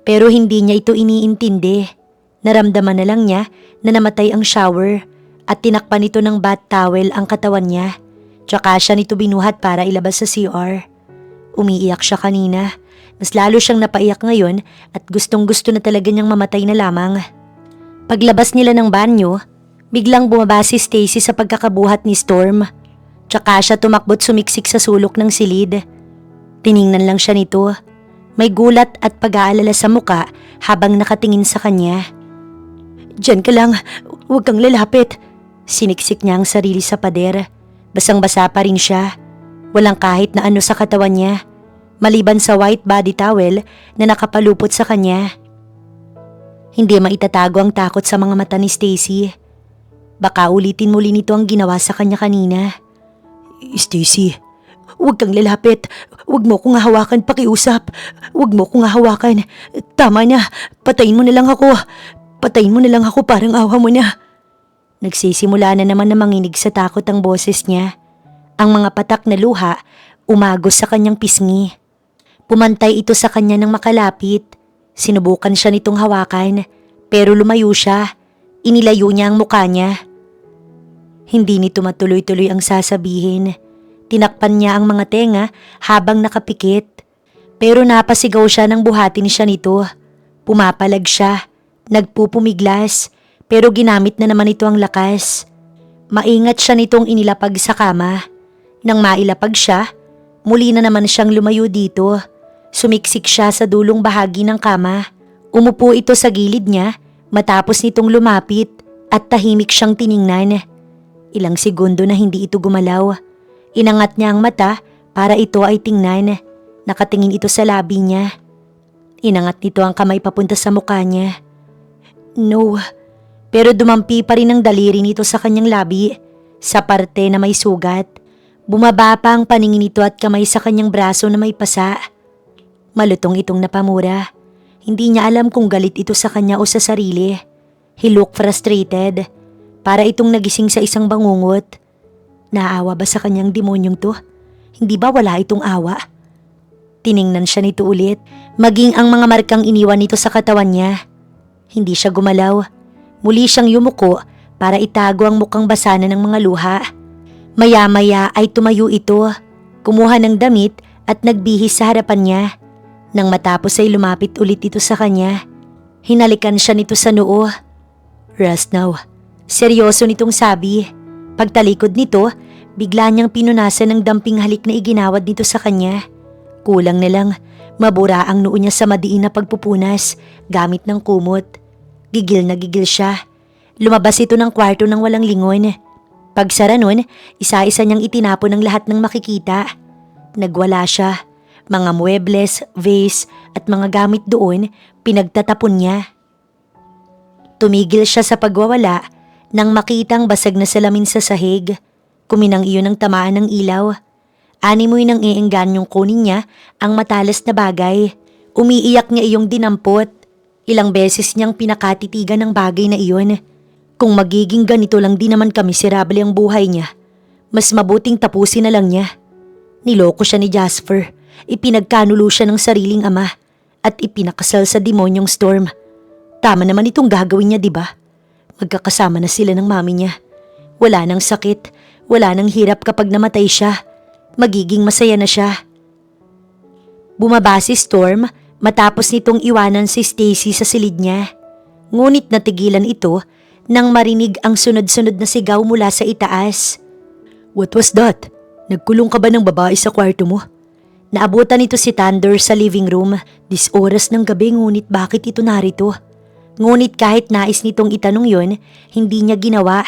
Pero hindi niya ito iniintindi. Naramdaman na lang niya na namatay ang shower at tinakpan ito ng bath towel ang katawan niya. Tsaka siya nito binuhat para ilabas sa CR. Umiiyak siya kanina. Mas lalo siyang napaiyak ngayon at gustong-gusto na talaga niyang mamatay na lamang. Paglabas nila ng banyo, biglang bumaba si Stacy sa pagkakabuhat ni Storm. Tsaka siya tumakbo't sumiksik sa sulok ng silid. Tiningnan lang siya nito. May gulat at pag-aalala sa muka habang nakatingin sa kanya. Diyan ka lang, huwag kang lalapit. Siniksik niya ang sarili sa pader. Basang-basa pa rin siya. Walang kahit na ano sa katawan niya, maliban sa white body towel na nakapalupot sa kanya. Hindi maitatago ang takot sa mga mata ni Stacy. Baka ulitin muli nito ang ginawa sa kanya kanina. Stacy, huwag kang lalapit. Huwag mo kong hawakan pakiusap. Huwag mo kong hawakan. Tama na, patayin mo na lang ako. Patayin mo na lang ako, parang awa mo na. Nagsisimula na naman na manginig sa takot ang boses niya. Ang mga patak na luha umagos sa kanyang pisngi. Pumantay ito sa kanya nang makalapit. Sinubukan siya nitong hawakan, pero lumayo siya. Inilayo niya ang mukha niya. Hindi nito matuloy-tuloy ang sasabihin. Tinakpan niya ang mga tenga habang nakapikit. Pero napasigaw siya nang buhatin siya nito. Pumapalag siya, nagpupumiglas, pero ginamit na naman ito ang lakas. Maingat siya nitong inilapag sa kama. Nang mailapag siya, muli na naman siyang lumayo dito. Sumiksik siya sa dulong bahagi ng kama. Umupo ito sa gilid niya matapos nitong lumapit at tahimik siyang tiningnan. Ilang segundo na hindi ito gumalaw. Inangat niya ang mata para ito ay tingnan. Nakatingin ito sa labi niya. Inangat nito ang kamay papunta sa mukha niya. No, pero dumampi pa rin ang daliri nito sa kanyang labi, sa parte na may sugat. Bumaba pa ang paningin nito at kamay sa kanyang braso na may pasa. Malutong itong napamura. Hindi niya alam kung galit ito sa kanya o sa sarili. He looked frustrated. Para itong nagising sa isang bangungot. Naawa ba sa kanyang demonyong to? Hindi ba wala itong awa? Tiningnan siya nito ulit, maging ang mga markang iniwan nito sa katawan niya. Hindi siya gumalaw. Muli siyang yumuko para itago ang mukhang basa na ng mga luha. Maya-maya ay tumayo ito, kumuha ng damit at nagbihis sa harapan niya. Nang matapos ay lumapit ulit ito sa kanya. Hinalikan siya nito sa noo. Rest now. Seryoso nitong sabi. Pagtalikod nito, bigla niyang pinunasan ng damping halik na iginawad nito sa kanya. Kulang na lang, mabura ang noo niya sa madiin na pagpupunas gamit ng kumot. Gigil na gigil siya. Lumabas ito ng kwarto nang walang lingon. Pagsara nun, isa-isa niyang itinapon ang lahat ng makikita. Nagwala siya. Mga muebles, vase at mga gamit doon, pinagtatapon niya. Tumigil siya sa pagwawala nang makitang basag na salamin sa sahig. Kuminang iyon ang tamaan ng ilaw. Animoy nang iingganyong kunin niya ang matalas na bagay. Umiiyak niya iyong dinampot. Ilang beses niyang pinakatitigan ng bagay na iyon. Kung magiging ganito lang din naman kamiserable ang buhay niya, mas mabuting tapusin na lang niya. Niloko siya ni Jasper. Ipinagkanulo siya ng sariling ama at ipinakasal sa demonyong Storm. Tama naman itong gagawin niya, diba? Magkakasama na sila ng mami niya. Wala nang sakit, wala nang hirap kapag namatay siya. Magiging masaya na siya. Bumaba si Storm matapos nitong iwanan si Stacy sa silid niya. Ngunit natigilan ito nang marinig ang sunod-sunod na sigaw mula sa itaas. What was that? Nagkulong ka ba ng babae sa kwarto mo? Naabutan nito si Thunder sa living room. This oras ng gabi ngunit bakit ito narito? Ngunit kahit nais nitong itanong yon, hindi niya ginawa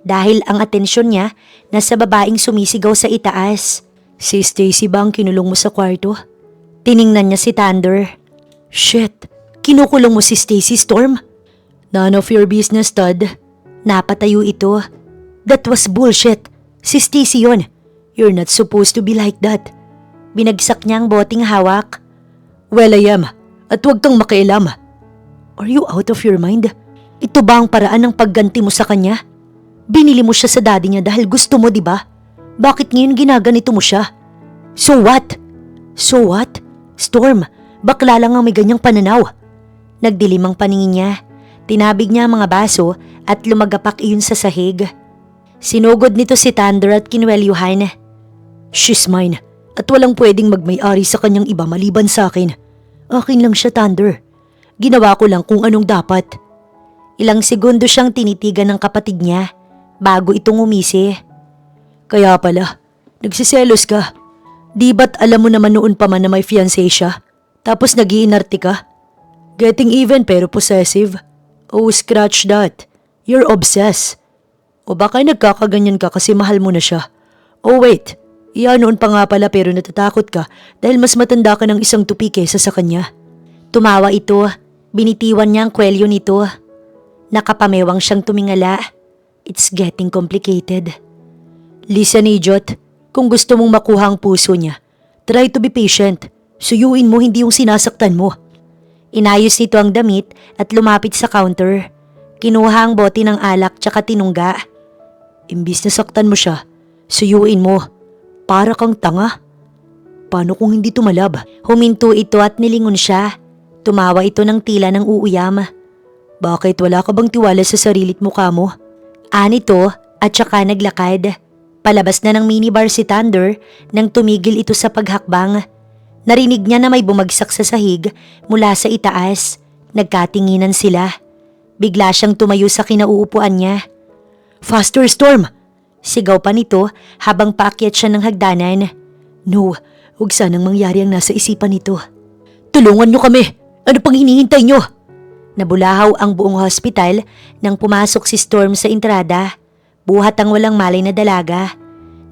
dahil ang atensyon niya nasa babaeng sumisigaw sa itaas. Si Stacy ba ang kinulong mo sa kwarto? Tiningnan niya si Thunder. Shit, kinukulong mo si Stacy, Storm? None of your business, Todd. Napatayo ito. That was bullshit. Si Stacy yon. You're not supposed to be like that. Binagsak niya ang boteng hawak. Well, I am. At huwag kang makialam. Are you out of your mind? Ito ba ang paraan ng pagganti mo sa kanya? Binili mo siya sa daddy niya dahil gusto mo, di ba? Bakit ngayon ginaganito mo siya? So what? So what? Storm, bakla lang ang may ganyang pananaw. Nagdilim ang paningin niya. Tinabig niya ang mga baso at lumagapak iyon sa sahig. Sinugod nito si Thunder at kinwelyuhan. She's mine. At walang pwedeng magmay-ari sa kanyang iba maliban sa akin. Akin lang siya, Thunder. Ginawa ko lang kung anong dapat. Ilang segundo siyang tinitigan ng kapatid niya bago itong umisi. Kaya pala, nagsiselos ka. Di ba't alam mo naman noon pa man na may fiancé siya? Tapos nag-iinarte ka? Getting even pero possessive? Oh, scratch that. You're obsessed. O baka nagkakaganyan ka kasi mahal mo na siya. Oh wait, noon pa nga pala pero natatakot ka dahil mas matanda ka ng isang tupi kesa sa kanya. Tumawa ito. Binitiwan niya ang kwelyo nito. Nakapamewang siyang tumingala. It's getting complicated. Listen, idiot. Kung gusto mong makuha ang puso niya, try to be patient. Suyuin mo, hindi yung sinasaktan mo. Inayos nito ang damit at lumapit sa counter. Kinuha ang bote ng alak tsaka tinungga. Imbis na saktan mo siya, suyuin mo. Para kang tanga. Paano kung hindi tumalab? Huminto ito at nilingon siya. Tumawa ito ng tila ng uuyam. Bakit wala ka bang tiwala sa sarili't mukha mo? Anito at saka naglakad. Palabas na ng minibar si Thunder nang tumigil ito sa paghakbang. Narinig niya na may bumagsak sa sahig mula sa itaas. Nagkatinginan sila. Bigla siyang tumayo sa kinauupuan niya. Faster, Storm! Sigaw pa nito habang paakyat siya ng hagdanan. No, huwag sanang mangyari ang nasa isipan nito. Tulungan niyo kami! Ano pang hinihintay niyo? Nabulahaw ang buong hospital nang pumasok si Storm sa entrada. Buhat ang walang malay na dalaga.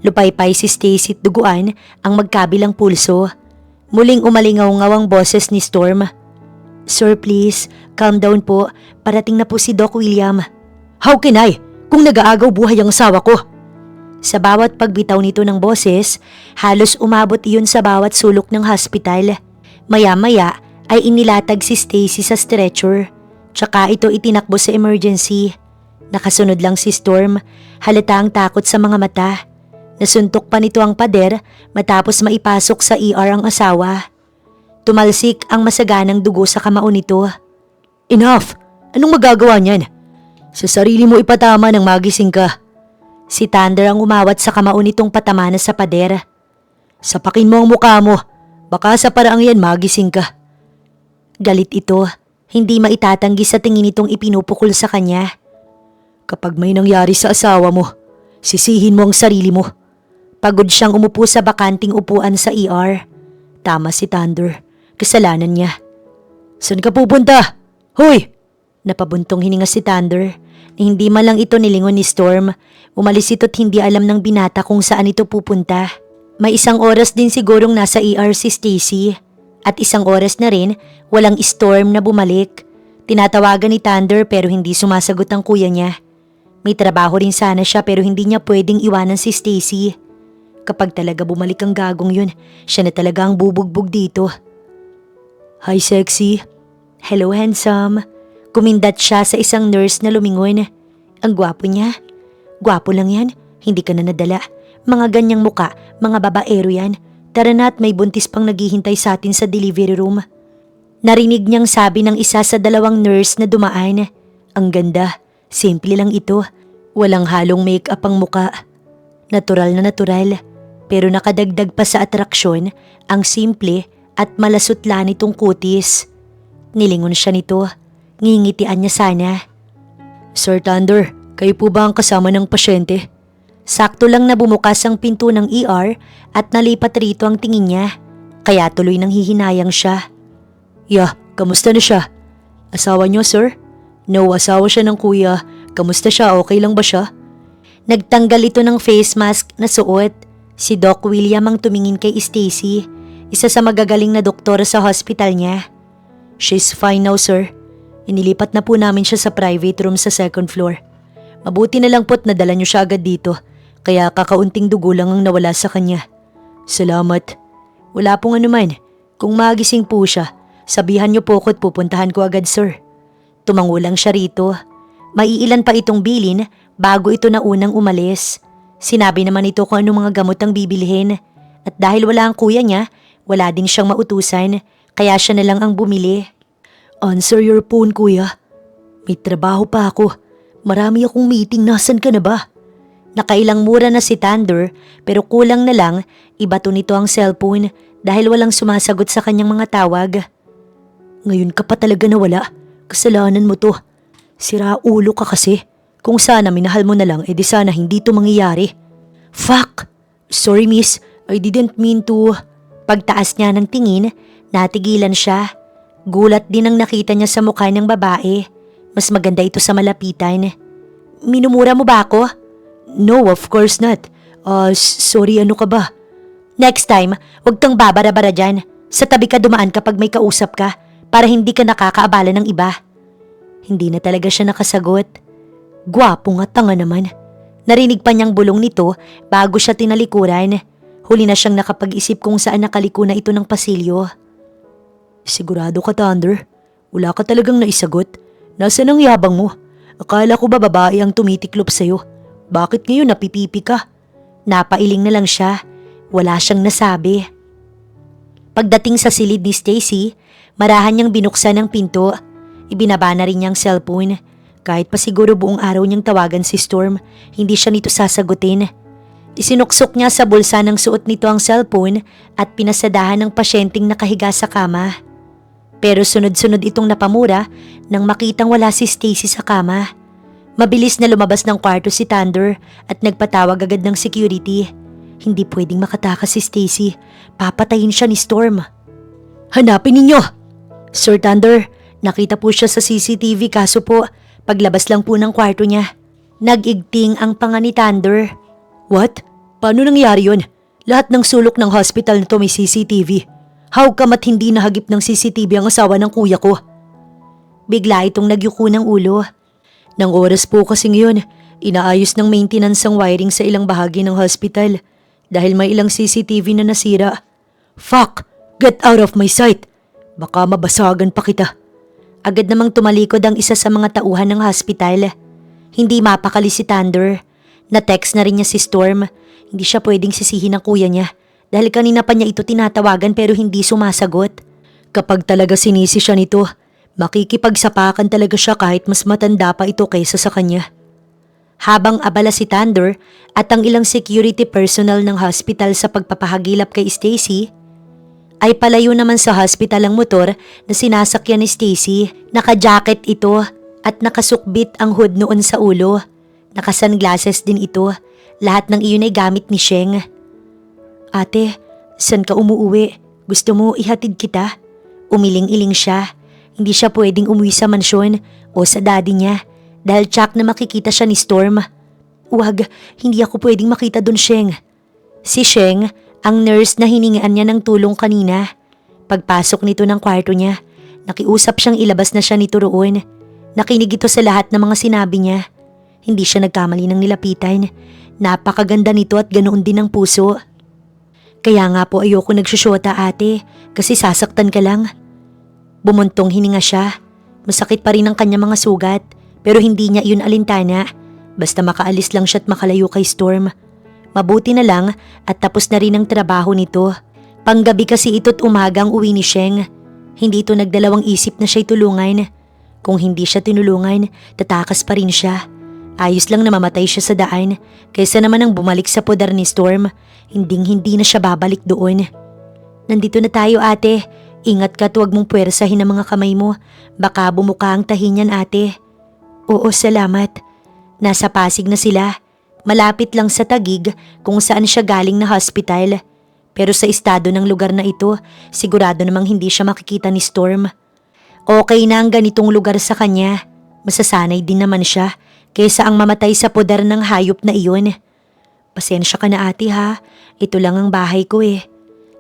Lupaypay si Stacy at duguan ang magkabilang pulso. Muling umalingaw-ngaw ang boses ni Storm. Sir, please, calm down po. Parating na po si Doc William. How can I? Kung nag-aagaw buhay ang asawa ko. Sa bawat pagbitaw nito ng boses, halos umabot iyon sa bawat sulok ng hospital. Maya-maya ay inilatag si Stacy sa stretcher. Tsaka ito itinakbo sa emergency. Nakasunod lang si Storm, halata ang takot sa mga mata. Nasuntok pa nito ang pader matapos maipasok sa ER ang asawa. Tumalsik ang masaganang dugo sa kamao nito. Enough! Anong magagawa niyan? Sa sarili mo ipatama nang magising ka. Si Thunder ang umawat sa kamao nitong patama na sa pader. Sapakin mo ang mukha mo. Baka sa paraang yan magising ka. Galit ito. Hindi maitatanggi sa tingin nitong ipinupukol sa kanya. Kapag may nangyari sa asawa mo, sisihin mo ang sarili mo. Pagod siyang umupo sa bakanting upuan sa ER. Tama si Thunder. Kasalanan niya. Saan ka pupunta? Hoy! Napabuntong hininga si Thunder. Hindi man lang ito nilingon ni Storm. Umalis ito't hindi alam ng binata kung saan ito pupunta. May 1 oras din sigurong nasa ER si Stacy. At 1 oras na rin, walang Storm na bumalik. Tinatawagan ni Thunder pero hindi sumasagot ang kuya niya. May trabaho rin sana siya pero hindi niya pwedeng iwanan si Stacy. Kapag talaga bumalik ang gagong yun, siya na talaga ang bubugbog dito. Hi, sexy. Hello, handsome. Kumindat siya sa isang nurse na lumingon. Ang gwapo niya. Gwapo lang yan, hindi ka na nadala. Mga ganyang muka, mga babaero yan. Tara na at may buntis pang naghihintay sa atin sa delivery room. Narinig niyang sabi ng isa sa 2 nurse na dumaan. Ang ganda, simple lang ito. Walang halong make-up ang muka. Natural na natural. Pero nakadagdag pa sa atraksyon ang simple at malasutla nitong kutis. Nilingon siya nito. Ngingitian niya sana. Sir Thunder, kayo po ba ang kasama ng pasyente? Sakto lang na bumukas ang pinto ng ER at nalipat rito ang tingin niya. Kaya tuloy nang hihinayang siya. Kamusta na siya? Asawa niyo, sir? No, asawa siya ng kuya. Kamusta siya? Okay lang ba siya? Nagtanggal ito ng face mask na suot. Si Doc William ang tumingin kay Stacy, isa sa magagaling na doktor sa hospital niya. She's fine now, sir. Inilipat na po namin siya sa private room sa 2nd floor. Mabuti na lang po't nadala niyo siya agad dito, kaya kakaunting dugo lang ang nawala sa kanya. Salamat. Wala pong anuman. Kung magising po siya, sabihan niyo po ko't pupuntahan ko agad, sir. Tumango lang siya rito. Maiilan pa itong bilin bago ito na unang umalis. Sinabi naman ito kung anong mga gamot ang bibilhin. At dahil wala ang kuya niya, wala din siyang mautusan, kaya siya na lang ang bumili. Answer your phone, kuya. May trabaho pa ako. Marami akong meeting, nasan ka na ba? Nakailang mura na si Thunder pero kulang na lang ibato nito ang cellphone dahil walang sumasagot sa kanyang mga tawag. Ngayon ka pa talaga nawala. Kasalanan mo to. Sira ulo ka kasi. Kung sana minahal mo na lang, edi sana hindi to mangyayari. Fuck! Sorry miss, I didn't mean to. Pagtaas niya ng tingin, natigilan siya. Gulat din ang nakita niya sa mukha ng babae. Mas maganda ito sa malapitan. Minumura mo ba ako? No, of course not. Sorry, ano ka ba? Next time, huwag kang babara-bara dyan. Sa tabi ka dumaan kapag may kausap ka para hindi ka nakakaabala ng iba. Hindi na talaga siya nakasagot. Gwapo nga, tanga naman. Narinig pa niyang bulong nito bago siya tinalikuran. Huli na siyang nakapag-isip kung saan nakaliko na ito ng pasilyo. Sigurado ka, Thunder? Wala ka talagang naisagot? Nasaan ang yabang mo? Akala ko ba babae ang tumitiklop sa'yo? Bakit ngayon napipipi ka? Napailing na lang siya. Wala siyang nasabi. Pagdating sa silid ni Stacy, marahan niyang binuksan ang pinto. Ibinaba na rin niyang cellphone. Kahit pa siguro buong araw niyang tawagan si Storm, hindi siya nito sasagutin. Isinuksok niya sa bulsa ng suot nito ang cellphone at pinasadahan ng pasyenteng nakahiga sa kama. Pero sunod-sunod itong napamura nang makitang wala si Stacy sa kama. Mabilis na lumabas ng kwarto si Thunder at nagpatawag agad ng security. Hindi pwedeng makatakas si Stacy. Papatayin siya ni Storm. Hanapin ninyo! Sir Thunder, nakita po siya sa CCTV kaso po, paglabas lang po ng kwarto niya. Nag-igting ang panga ni Thunder. What? Paano nangyari yun? Lahat ng sulok ng hospital na to may CCTV. How come at hindi nahagip ng CCTV ang asawa ng kuya ko? Bigla itong nagyuko ng ulo. Nang oras po kasi ngayon, inaayos ng maintenance ang wiring sa ilang bahagi ng hospital dahil may ilang CCTV na nasira. Fuck! Get out of my sight! Baka mabasagan pa kita. Agad namang tumalikod ang isa sa mga tauhan ng hospital. Hindi mapakali si Thunder. Na-text na rin niya si Storm. Hindi siya pwedeng sisihin ng kuya niya dahil kanina pa niya ito tinatawagan pero hindi sumasagot. Kapag talaga sinisi siya nito, makikipagsapakan talaga siya kahit mas matanda pa ito kaysa sa kanya. Habang abala si Thunder at ang ilang security personnel ng hospital sa pagpapahagilap kay Stacy, ay palayo naman sa hospital ang motor na sinasakyan ni Stacy. Naka-jacket ito at nakasukbit ang hood noon sa ulo. Naka-sunglasses din ito. Lahat ng iyon ay gamit ni Sheng. Ate, saan ka umuuwi? Gusto mo ihatid kita? Umiling-iling siya. Hindi siya pwedeng umuwi sa mansyon o sa daddy niya dahil tsak na makikita siya ni Storm. Huwag, hindi ako pwedeng makita dun, Sheng. Si Sheng, ang nurse na hiningaan niya ng tulong kanina. Pagpasok nito ng kwarto niya, nakiusap siyang ilabas na siya nito roon. Nakinig ito sa lahat ng mga sinabi niya. Hindi siya nagkamali ng nilapitan. Napakaganda nito at ganoon din ang puso. Kaya nga po ayoko nagsusyota ate, kasi sasaktan ka lang. Bumuntong hininga siya. Masakit pa rin ang kanya mga sugat, pero hindi niya yun alintana. Basta makaalis lang siya at makalayo kay Storm. Mabuti na lang at tapos na rin ang trabaho nito. Panggabi kasi ito't umagang uwi ni Sheng. Hindi ito nagdalawang isip na siya'y tulungan. Kung hindi siya tinulungan, tatakas pa rin siya. Ayos lang na mamatay siya sa daan, kaysa naman ang bumalik sa poder ni Storm. Hinding-hindi na siya babalik doon. Nandito na tayo ate. Ingat ka at huwag mong puwersahin ang mga kamay mo. Baka bumuka ang tahi niyan ate. Oo, salamat. Nasa Pasig na sila. Malapit lang sa Taguig kung saan siya galing na hospital. Pero sa estado ng lugar na ito, sigurado namang hindi siya makikita ni Storm. Okay na ang ganitong lugar sa kanya. Masasanay din naman siya kaysa ang mamatay sa poder ng hayop na iyon. Pasensya ka na ate ha, ito lang ang bahay ko eh.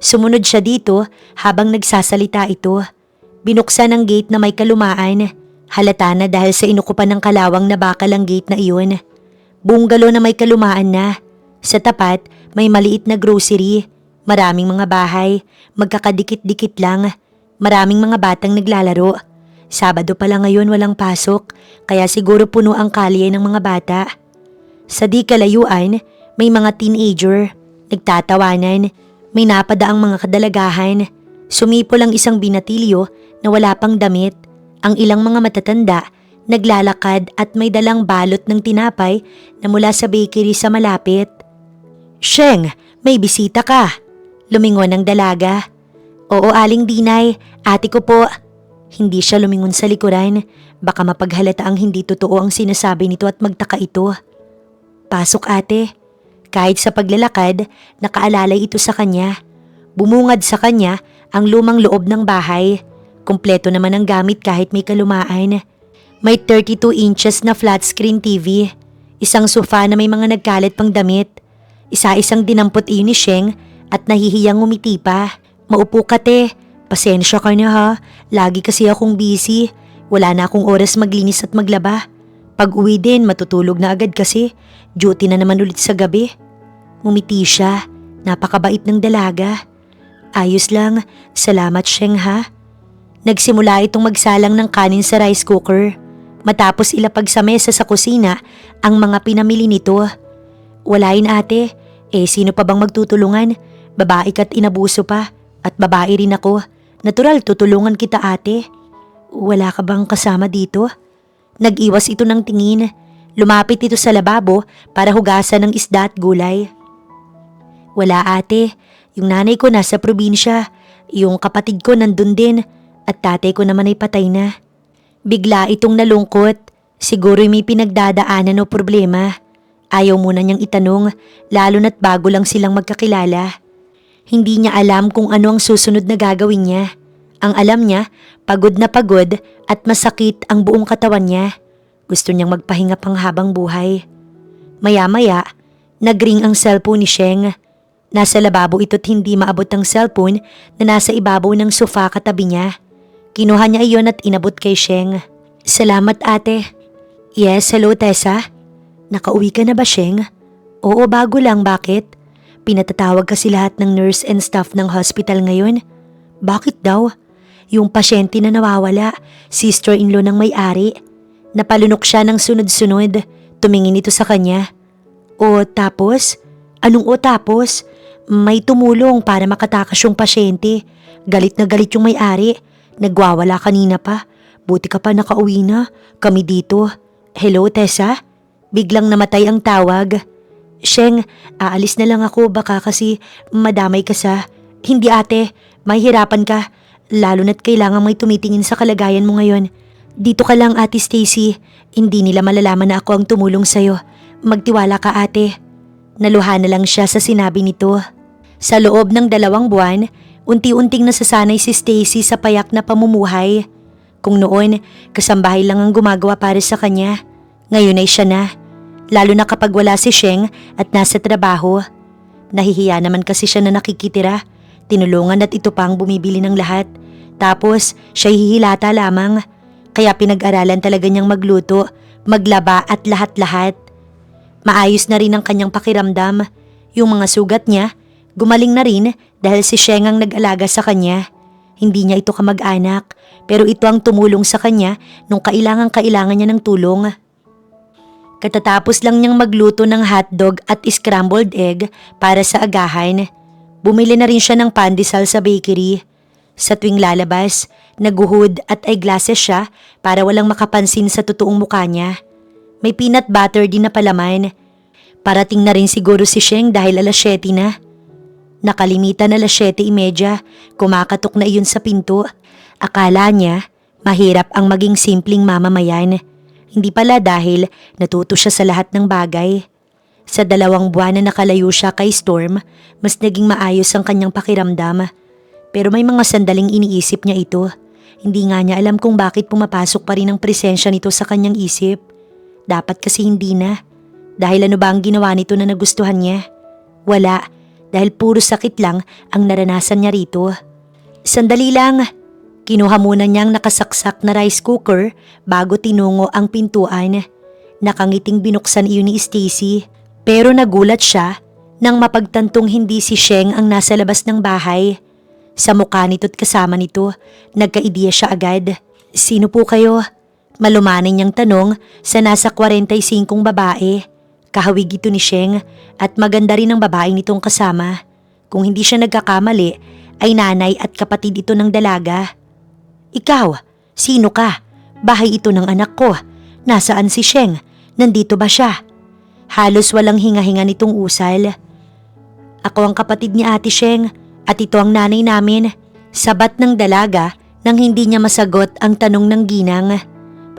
Sumunod siya dito habang nagsasalita ito. Binuksan ang gate na may kalumaan. Halata na dahil sa inukupan ng kalawang na bakal ang gate na iyon. Bungalow na may kalumaan na. Sa tapat, may maliit na grocery. Maraming mga bahay, magkakadikit-dikit lang. Maraming mga batang naglalaro. Sabado pala ngayon walang pasok, kaya siguro puno ang kalye ng mga bata. Sa di kalayuan, may mga teenager, nagtatawanan, may napadaang mga kadalagahan. Sumipol ang isang binatilyo na wala pang damit. Ang ilang mga matatanda, naglalakad at may dalang balot ng tinapay na mula sa bakery sa malapit. Sheng, may bisita ka. Lumingon ang dalaga. Oo, Aling Dinay, ate ko po. Hindi siya lumingon sa likuran. Baka mapaghalata ang hindi totoo ang sinasabi nito at magtaka ito. Pasok ate. Kahit sa paglalakad, nakaalalay ito sa kanya. Bumungad sa kanya ang lumang loob ng bahay. Kumpleto naman ang gamit kahit may kalumaan. May 32 inches na flat screen TV. Isang sofa na may mga nagkalat pang damit. Isa-isang dinampot iyon ni Sheng at nahihiyang ngumiti pa. Maupo ka te. Pasensya ka na ha. Lagi kasi akong busy. Wala na akong oras maglinis at maglaba. Pag uwi din, matutulog na agad kasi. Duty na naman ulit sa gabi. Ngumiti siya. Napakabait ng dalaga. Ayos lang. Salamat Sheng ha. Nagsimula itong magsalang ng kanin sa rice cooker. Matapos ilapag sa mesa sa kusina ang mga pinamili nito. Walain ate, sino pa bang magtutulungan? Babae ka't inabuso pa at babae rin ako. Natural tutulungan kita ate. Wala ka bang kasama dito? Nag-iwas ito ng tingin. Lumapit ito sa lababo para hugasan ng isda at gulay. Wala ate, yung nanay ko nasa probinsya, yung kapatid ko nandun din at tatay ko naman ay patay na. Bigla itong nalungkot. Siguro may pinagdadaanan o problema. Ayaw muna niyang itanong, lalo na't bago lang silang magkakilala. Hindi niya alam kung ano ang susunod na gagawin niya. Ang alam niya, pagod na pagod at masakit ang buong katawan niya. Gusto niyang magpahinga pang habang buhay. Maya-maya, nagring ang cellphone ni Sheng. Nasa lababo ito't hindi maabot ang cellphone na nasa ibabaw ng sofa katabi niya. Kinuha niya iyon at inabot kay Sheng. Salamat ate. Yes, hello Tessa. Nakauwi ka na ba Sheng? Oo, bago lang, bakit? Pinatatawag kasi lahat ng nurse and staff ng hospital ngayon. Bakit daw? Yung pasyente na nawawala, sister-in-law ng may-ari. Napalunok siya ng sunod-sunod. Tumingin ito sa kanya. O tapos? Anong o tapos? May tumulong para makatakas yung pasyente. Galit na galit yung may-ari. Nagwawala kanina pa. Buti ka pa nakauwi na. Kami dito. Hello, Tessa? Biglang namatay ang tawag. Sheng, aalis na lang ako baka kasi madamay ka sa... Hindi ate, may hirapan ka. Lalo na't kailangan may tumitingin sa kalagayan mo ngayon. Dito ka lang ate Stacy. Hindi nila malalaman na ako ang tumulong sa'yo. Magtiwala ka ate. Naluha na lang siya sa sinabi nito. Sa loob ng 2 buwan, unti-unting nasasanay si Stacy sa payak na pamumuhay. Kung noon, kasambahay lang ang gumagawa para sa kanya. Ngayon ay siya na. Lalo na kapag wala si Sheng at nasa trabaho. Nahihiya naman kasi siya na nakikitira. Tinulungan at ito pa ang bumibili ng lahat. Tapos, siya'y hihilata lamang. Kaya pinag-aralan talaga niyang magluto, maglaba at lahat-lahat. Maayos na rin ang kanyang pakiramdam. Yung mga sugat niya, gumaling na rin dahil si Sheng ang nag-alaga sa kanya. Hindi niya ito kamag-anak, pero ito ang tumulong sa kanya nung kailangan niya ng tulong. Katatapos lang niyang magluto ng hotdog at scrambled egg para sa agahan. Bumili na rin siya ng pandesal sa bakery. Sa tuwing lalabas, naguhud at eyeglasses siya para walang makapansin sa totoong mukha niya. May peanut butter din na palaman. Parating na rin siguro si Sheng dahil 7:00 na. Nakalimitan 7:30, kumakatok na iyon sa pinto. Akala niya, mahirap ang maging simpleng mamamayan. Hindi pala dahil natuto siya sa lahat ng bagay. Sa 2 buwan na nakalayo siya kay Storm, mas naging maayos ang kanyang pakiramdam. Pero may mga sandaling iniisip niya ito. Hindi nga niya alam kung bakit pumapasok pa rin ang presensya nito sa kanyang isip. Dapat kasi hindi na. Dahil ano ba ang ginawa nito na nagustuhan niya? Wala, dahil puro sakit lang ang naranasan niya rito. Sandali lang. Kinuha muna niyang nakasaksak na rice cooker bago tinungo ang pintuan. Nakangiting binuksan iyon ni Stacy. Pero nagulat siya nang mapagtantong hindi si Sheng ang nasa labas ng bahay. Sa mukha nito't kasama nito, nagka-ideya siya agad. Sino po kayo? Malumanay niyang tanong sa nasa 45 babae. Kahawig ito ni Sheng at maganda rin ang babaeng nitong kasama. Kung hindi siya nagkakamali, ay nanay at kapatid ito ng dalaga. Ikaw, sino ka? Bahay ito ng anak ko. Nasaan si Sheng? Nandito ba siya? Halos walang hinga-hinga nitong usal. Ako ang kapatid ni Ate Sheng at ito ang nanay namin. Sabat ng dalaga nang hindi niya masagot ang tanong ng ginang.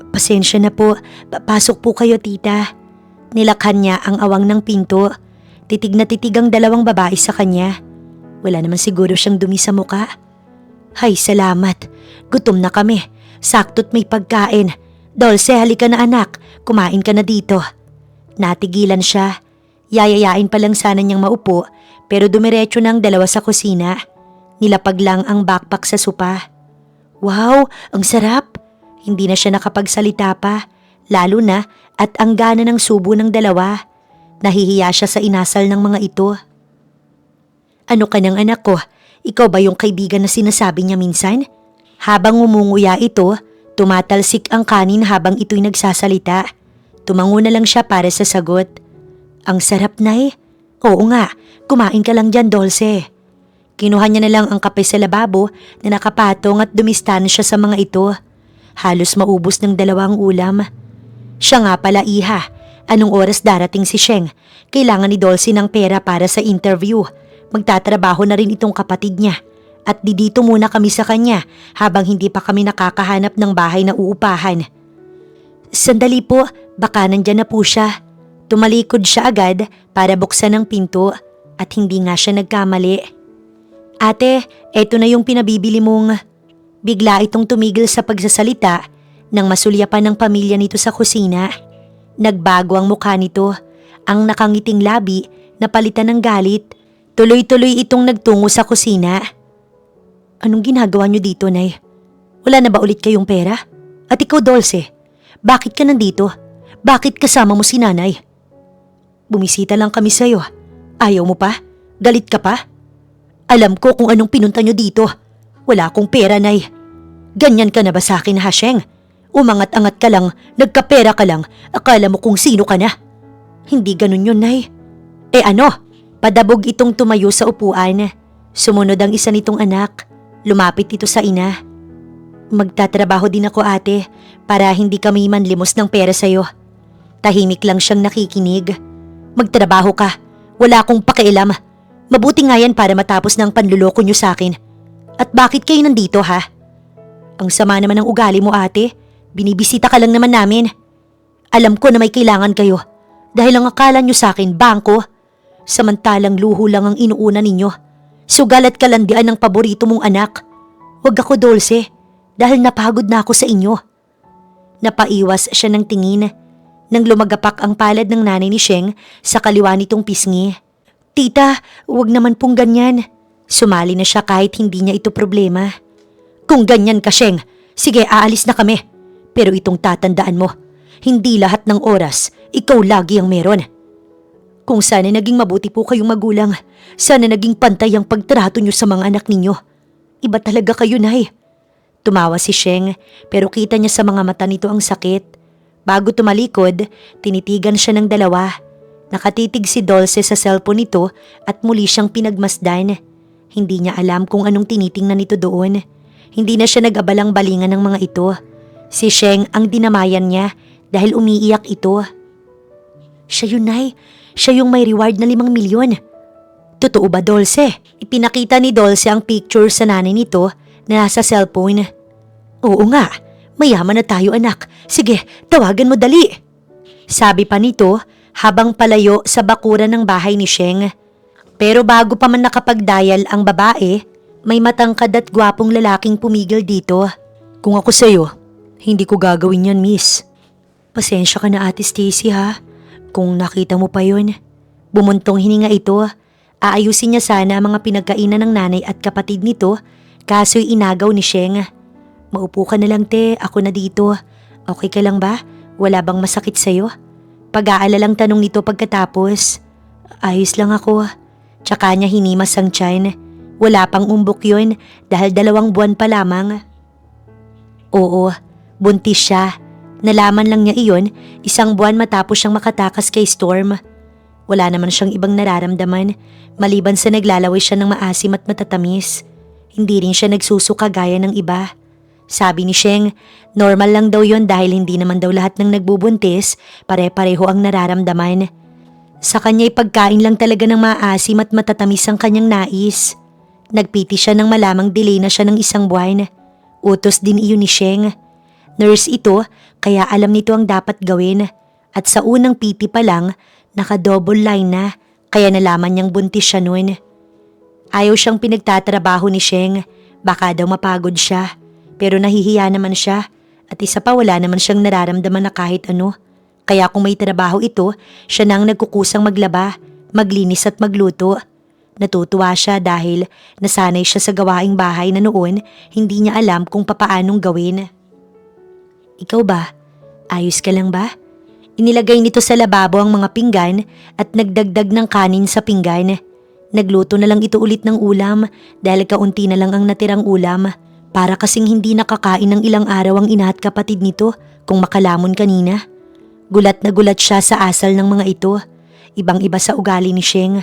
Pasensya na po, pasok po kayo tita. Nilakhan niya ang awang ng pinto. Titig na titig ang dalawang babae sa kanya. Wala naman siguro siyang dumi sa muka. Hay, salamat. Gutom na kami. Sakto't may pagkain. Dulce, halika na anak. Kumain ka na dito. Natigilan siya. Yayayain pa lang sana niyang maupo pero dumiretso ng dalawa sa kusina. Nilapag lang ang backpack sa sopa. Wow, ang sarap. Hindi na siya nakapagsalita pa. Lalo na at ang gana ng subo ng dalawa. Nahihiya siya sa inasal ng mga ito. Ano ka ng anak ko? Ikaw ba yung kaibigan na sinasabi niya minsan? Habang umunguya ito, tumatalsik ang kanin habang ito'y nagsasalita. Tumango na lang siya para sa sagot. Ang sarap, Nay. Oo nga, kumain ka lang dyan, Dulce. Kinuha niya na lang ang kape sa lababo na nakapatong at dumistan siya sa mga ito. Halos maubos ng dalawang ulam. Siya nga pala, Iha. Anong oras darating si Sheng? Kailangan ni Dulce ng pera para sa interview. Magtatrabaho na rin itong kapatid niya. At dito muna kami sa kanya habang hindi pa kami nakakahanap ng bahay na uupahan. Sandali po, baka nandyan na po siya. Tumalikod siya agad para buksan ang pinto at hindi nga siya nagkamali. Ate, eto na yung pinabibili mong... Bigla itong tumigil sa pagsasalita nang masulyapan ng pamilya nito sa kusina. Nagbago ang mukha nito, ang nakangiting labi na palitan ng galit. Tuloy-tuloy itong nagtungo sa kusina. Anong ginagawa niyo dito, Nay? Wala na ba ulit kayong pera? At ikaw, Dulce, bakit ka nandito? Bakit kasama mo si Nanay? Bumisita lang kami sa'yo. Ayaw mo pa? Galit ka pa? Alam ko kung anong pinunta niyo dito. Wala akong pera, Nay. Ganyan ka na ba sa akin, ha, Sheng? Umangat-angat ka lang, nagkapera ka lang, akala mo kung sino ka na. Hindi ganun yun, Nay. Eh ano? Padabog itong tumayo sa upuan. Sumunod ang isa nitong anak. Lumapit ito sa ina. Magtatrabaho din ako, ate, para hindi kami manlimos ng pera sa'yo. Tahimik lang siyang nakikinig. Magtrabaho ka. Wala akong pakialam. Mabuti nga yan para matapos ng panluloko niyo sa akin. At bakit kayo nandito, ha? Ang sama naman ng ugali mo, ate. Binibisita ka lang naman namin. Alam ko na may kailangan kayo. Dahil ang akala niyo sa akin, bangko. Samantalang luho lang ang inuuna ninyo. Sugal at kalandian ng paborito mong anak. Huwag ako, Dulce, dahil napagod na ako sa inyo. Napaiwas siya ng tingin nang lumagapak ang palad ng nanay ni Sheng sa kaliwa nitong pisngi. Tita, huwag naman pong ganyan. Sumali na siya kahit hindi niya ito problema. Kung ganyan ka, Sheng, sige, aalis na kami. Pero itong tatandaan mo, hindi lahat ng oras, ikaw lagi ang meron. Kung sana naging mabuti po kayong magulang, sana naging pantay ang pagtrato niyo sa mga anak ninyo. Iba talaga kayo, Nay. Tumawa si Sheng pero kita niya sa mga mata nito ang sakit. Bago tumalikod, tinitigan siya ng dalawa. Nakatitig si Dulce sa cellphone nito at muli siyang pinagmasdan. Hindi niya alam kung anong tinitingnan nito doon. Hindi na siya nag-abalang balingan ng mga ito. Si Sheng ang dinamayan niya dahil umiiyak ito. Siya yun, Nay. Siya yung may reward na 5 milyon. Totoo ba, Dulce? Ipinakita ni Dulce ang picture sa nanay nito na nasa cellphone. Oo nga, mayaman na tayo, anak. Sige, tawagan mo dali. Sabi pa nito habang palayo sa bakuran ng bahay ni Sheng. Pero bago pa man nakapag-dial ang babae, may matangkad at gwapong lalaking pumigil dito. Kung ako sa'yo, hindi ko gagawin yan, miss. Pasensya ka na, Ate Stacy, ha? Kung nakita mo pa yun. Bumuntong hininga ito. Aayusin niya sana ang mga pinagkainan ng nanay at kapatid nito, kaso'y inagaw ni Sheng. Maupo ka na lang, te. Ako na dito. Okay ka lang ba? Wala bang masakit sa'yo? Pag-aalalang tanong nito pagkatapos. Ayos lang ako. Tsaka niya hinimas ang tiyan. Wala pang umbok yun dahil 2 buwan pa lamang. Oo, buntis siya. Nalaman lang niya iyon 1 buwan matapos siyang makatakas kay Storm. Wala naman siyang ibang nararamdaman maliban sa naglalaway siya ng maasim at matatamis. Hindi rin siya nagsusuka gaya ng iba. Sabi ni Sheng, normal lang daw yon dahil hindi naman daw lahat ng nagbubuntis pare-pareho ang nararamdaman. Sa kanya'y pagkain lang talaga ng maasim at matatamis ang kanyang nais. Nagpiti siya nang malamang delay na siya ng 1 buwan. Utos din iyon ni Sheng. Nurse ito kaya alam nito ang dapat gawin at sa unang PT pa lang naka-double line na Kaya nalaman niyang buntis siya noon. Ayaw siyang pinagtatrabaho ni Sheng. Baka daw mapagod siya. Pero nahihiya naman siya. At isa pa wala naman siyang nararamdaman na kahit ano. Kaya kung may trabaho ito, siya na ang nagkukusang maglaba, maglinis at magluto. Natutuwa siya dahil nasanay siya sa gawaing bahay na noon hindi niya alam kung papaanong gawin. Ikaw ba? Ayos ka lang ba? Inilagay nito sa lababo ang mga pinggan at nagdagdag ng kanin sa pinggan. Nagluto na lang ito ulit ng ulam dahil kaunti na lang ang natirang ulam. Para kasing hindi nakakain ng ilang araw ang ina at kapatid nito kung makalamon kanina. Gulat na gulat siya sa asal ng mga ito. Ibang-iba sa ugali ni Sheng.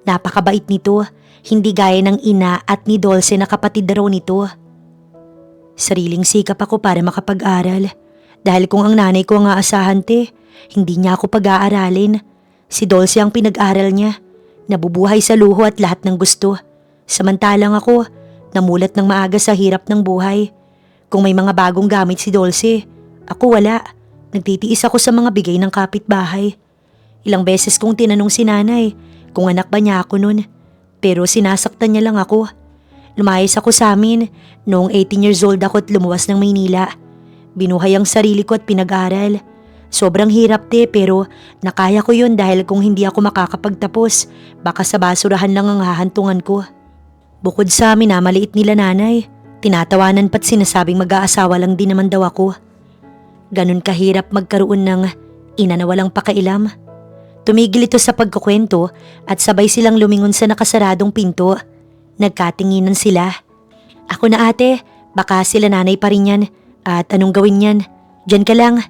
Napakabait nito, hindi gaya ng ina at ni Dulce na kapatid raw nito. Sariling sikap ako para makapag-aral. Dahil kung ang nanay ko ang aasahan hindi niya ako pag-aaralin. Si Dulce ang pinag-aral niya. Nabubuhay sa luho at lahat ng gusto. Samantalang ako, namulat ng maaga sa hirap ng buhay. Kung may mga bagong gamit si Dulce, ako wala. Nagtitiis ako sa mga bigay ng kapitbahay. Ilang beses kong tinanong si nanay kung anak ba niya ako nun. Pero sinasaktan niya lang ako. Lumayas ako sa amin noong 18 years old ako at lumuwas ng Maynila. Binuhay ang sarili ko at pinag-aral. Sobrang hirap pero nakaya ko yun dahil kung hindi ako makakapagtapos, baka sa basurahan lang ang hahantungan ko. Bukod sa amin maliit nila nanay, tinatawanan pa't sinasabing mag-aasawa lang din naman daw ako. Ganun kahirap magkaroon ng ina na walang pakailam. Tumigil ito sa pagkukwento at sabay silang lumingon sa nakasaradong pinto. Nagkatinginan sila. Ako na ate, baka sila nanay pa rin yan. At anong gawin yan? Diyan ka lang.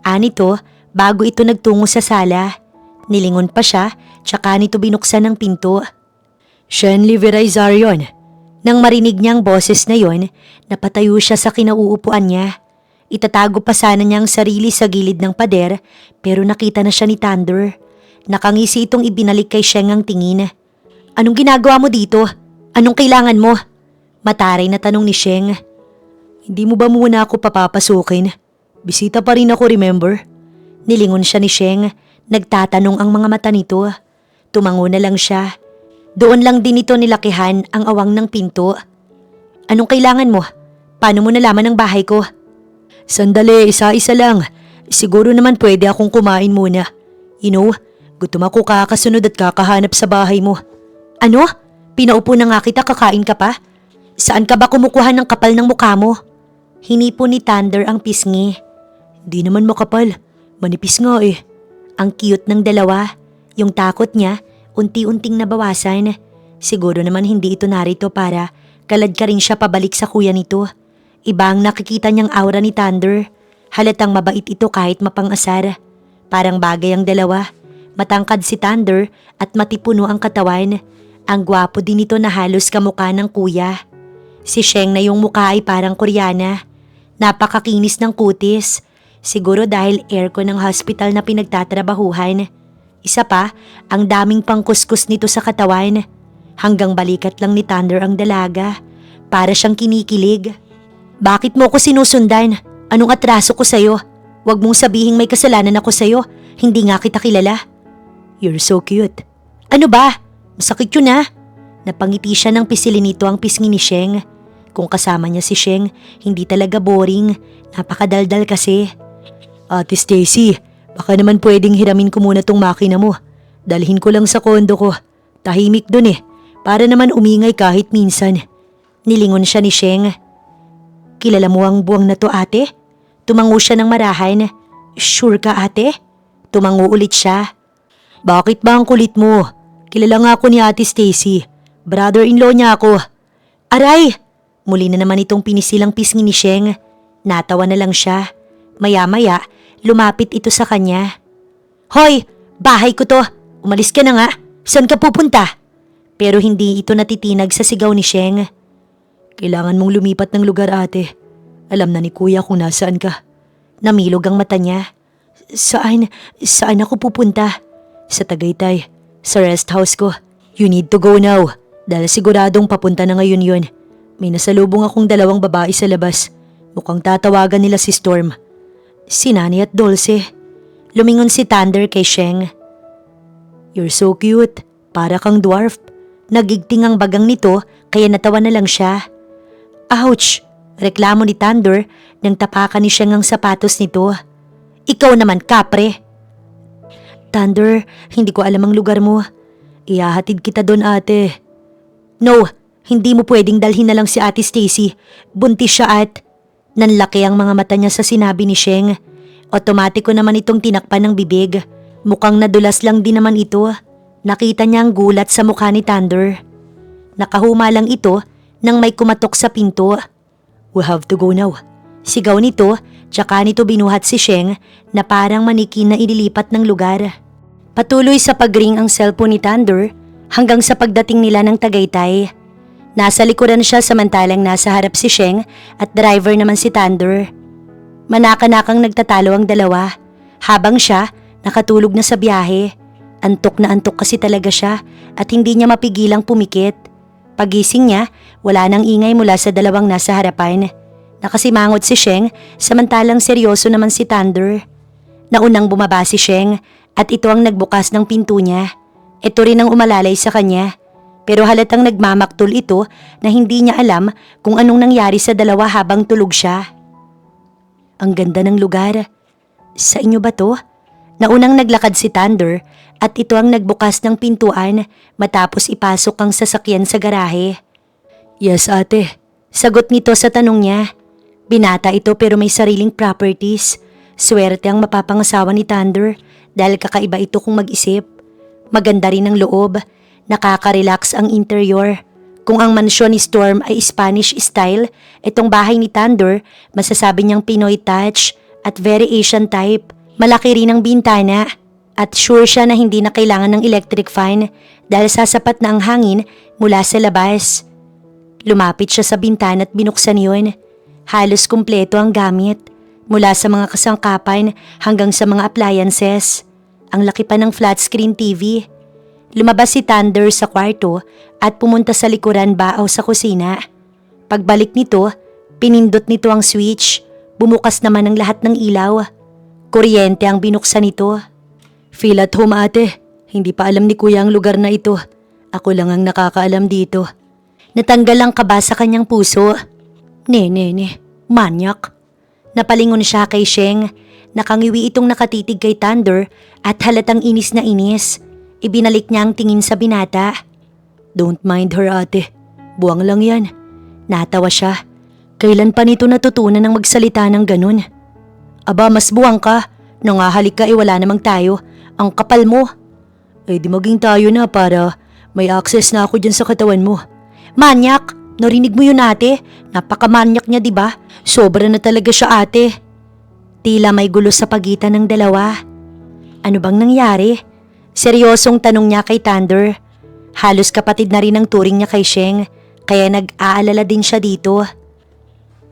Anito, bago ito nagtungo sa sala. Nilingon pa siya, tsaka nito binuksan ang pinto. Shen Liverizarion. Nang marinig niya ang boses na yon, napatayo siya sa kinauupuan niya. Itatago pa sana niya ang sarili sa gilid ng pader pero nakita na siya ni Thunder. Nakangisi itong ibinalik kay Sheng ang tingin. Anong ginagawa mo dito? Anong kailangan mo? Mataray na tanong ni Sheng. Hindi mo ba muna ako papapasukin? Bisita pa rin ako, remember? Nilingon siya ni Sheng. Nagtatanong ang mga mata nito. Tumango na lang siya. Doon lang din ito nilakihan ang awang ng pinto. Anong kailangan mo? Paano mo nalaman ang bahay ko? Sandali, isa-isa lang. Siguro naman pwede akong kumain muna. You know, gutom ako kakasunod at kakahanap sa bahay mo. Ano? Pinaupo na nga kita, kakain ka pa? Saan ka ba kumukuha ng kapal ng mukha mo? Hinipo ni Thunder ang pisngi. Di naman makapal. Manipis nga eh. Ang cute ng dalawa. Yung takot niya, unti-unting nabawasan. Siguro naman hindi ito narito para kalad ka rin siya pabalik sa kuya nito. Iba ang nakikita niyang aura ni Thunder. Halatang mabait ito kahit mapang-asar. Parang bagay ang dalawa. Matangkad si Thunder at matipuno ang katawan. Ang gwapo din ito na halos kamukha ng kuya. Si Sheng na yung mukha ay parang Koreana. Napakakinis ng kutis. Siguro dahil aircon ng hospital na pinagtatrabahuhan. Isa pa, ang daming pangkuskus nito sa katawan. Hanggang balikat lang ni Thunder ang dalaga. Para siyang kinikilig. Bakit mo ko sinusundan? Anong atraso ko sa'yo? Huwag mong sabihing may kasalanan ako sa'yo. Hindi nga kita kilala. You're so cute. Ano ba? Masakit yun ah. Napangiti siya ng pisilin nito ang pisngi ni Sheng. Kung kasama niya si Sheng, hindi talaga boring. Napakadaldal kasi. Ate Stacy, baka naman pwedeng hiramin ko muna tong makina mo. Dalhin ko lang sa kondo ko. Tahimik dun eh. Para naman umingay kahit minsan. Nilingon siya ni Sheng. Kilala mo ang buwang na to ate? Tumango siya ng marahan. Sure ka ate? Tumango ulit siya. Bakit ba ang kulit mo? Kilala nga ako ni Ate Stacy. Brother-in-law niya ako. Aray! Muli na naman itong pinisilang pisngi ni Sheng. Natawa na lang siya. Maya-maya, lumapit ito sa kanya. Hoy! Bahay ko to! Umalis ka na nga! Saan ka pupunta? Pero hindi ito natitinag sa sigaw ni Sheng. Kailangan mong lumipat ng lugar ate. Alam na ni kuya kung nasaan ka. Namilog ang mata niya. Saan? Saan ako pupunta? Sa Tagaytay. Sa rest house ko. You need to go now. Dahil siguradong papunta na ngayon yun. May nasalubong akong dalawang babae sa labas. Mukhang tatawagan nila si Storm. Si Nani at Dulce. Lumingon si Thunder kay Sheng. You're so cute. Para kang dwarf. Nagigting ang bagang nito kaya natawa na lang siya. Ouch! Reklamo ni Thunder nang tapakan ni Sheng ang sapatos nito. Ikaw naman, kapre! Thunder, hindi ko alam ang lugar mo. Ihahatid kita doon, ate. No, hindi mo pwedeng dalhin na lang si Ate Stacy. Buntis siya at... Nanlaki ang mga mata niya sa sinabi ni Sheng. Otomatiko naman itong tinakpan ng bibig. Mukhang nadulas lang din naman ito. Nakita niya ang gulat sa mukha ni Thunder. Nakahuma lang ito nang may kumatok sa pinto. We have to go now. Sigaw nito, tsaka nito binuhat si Sheng na parang manikin na inilipat ng lugar. Patuloy sa pagring ang cellphone ni Thunder hanggang sa pagdating nila ng Tagaytay. Nasa likuran siya samantalang nasa harap si Sheng at driver naman si Thunder. Manaka-nakang nagtatalo ang dalawa habang siya nakatulog na sa biyahe. Antok na antok kasi talaga siya at hindi niya mapigilang pumikit. Pagising niya, wala nang ingay mula sa dalawang nasa harapan. Nakasimangot si Sheng samantalang seryoso naman si Thunder. Naunang bumaba si Sheng at ito ang nagbukas ng pinto niya. Ito rin ang umalalay sa kanya. Pero halatang nagmamaktol ito na hindi niya alam kung anong nangyari sa dalawa habang tulog siya. Ang ganda ng lugar. Sa inyo ba to? Naunang naglakad si Thunder at ito ang nagbukas ng pintuan matapos ipasok ang sasakyan sa garahe. Yes, ate. Sagot nito sa tanong niya. Binata ito pero may sariling properties. Swerte ang mapapangasawa ni Thunder dahil kakaiba ito kung mag-isip. Maganda rin ang loob. Nakaka-relax ang interior. Kung ang mansyon ni Storm ay Spanish style, itong bahay ni Thunder masasabi niyang Pinoy touch at very Asian type. Malaki rin ang bintana at sure siya na hindi na kailangan ng electric fan dahil sasapat na ang hangin mula sa labas. Lumapit siya sa bintana at binuksan yun. Halos kumpleto ang gamit mula sa mga kasangkapan hanggang sa mga appliances. Ang laki pa ng flat screen TV. Lumabas si Thunder sa kwarto at pumunta sa likuran baaw sa kusina. Pagbalik nito, pinindot nito ang switch. Bumukas naman ang lahat ng ilaw. Kuryente ang binuksan nito. Feel at home, ate. Hindi pa alam ni kuya ang lugar na ito. Ako lang ang nakakaalam dito. Natanggal ang kaba sa kanyang puso. Ne, manyak. Napalingon siya kay Sheng. Nakangiwi itong nakatitig kay Thunder at halatang inis na inis. Ibinalik niya ang tingin sa binata. Don't mind her, ate. Buwang lang yan. Natawa siya. Kailan pa nito natutunan ng magsalita ng ganun? Aba, mas buwang ka. Nangahalik ka wala namang tayo. Ang kapal mo. Di maging tayo na para may access na ako dyan sa katawan mo. Manyak! Narinig mo yun, ate? Napakamanyak niya, diba? Sobra na talaga siya, ate. Tila may gulo sa pagitan ng dalawa. Ano bang nangyari? Seryosong tanong niya kay Thunder. Halos kapatid na rin ang turing niya kay Sheng, kaya nag-aalala din siya dito.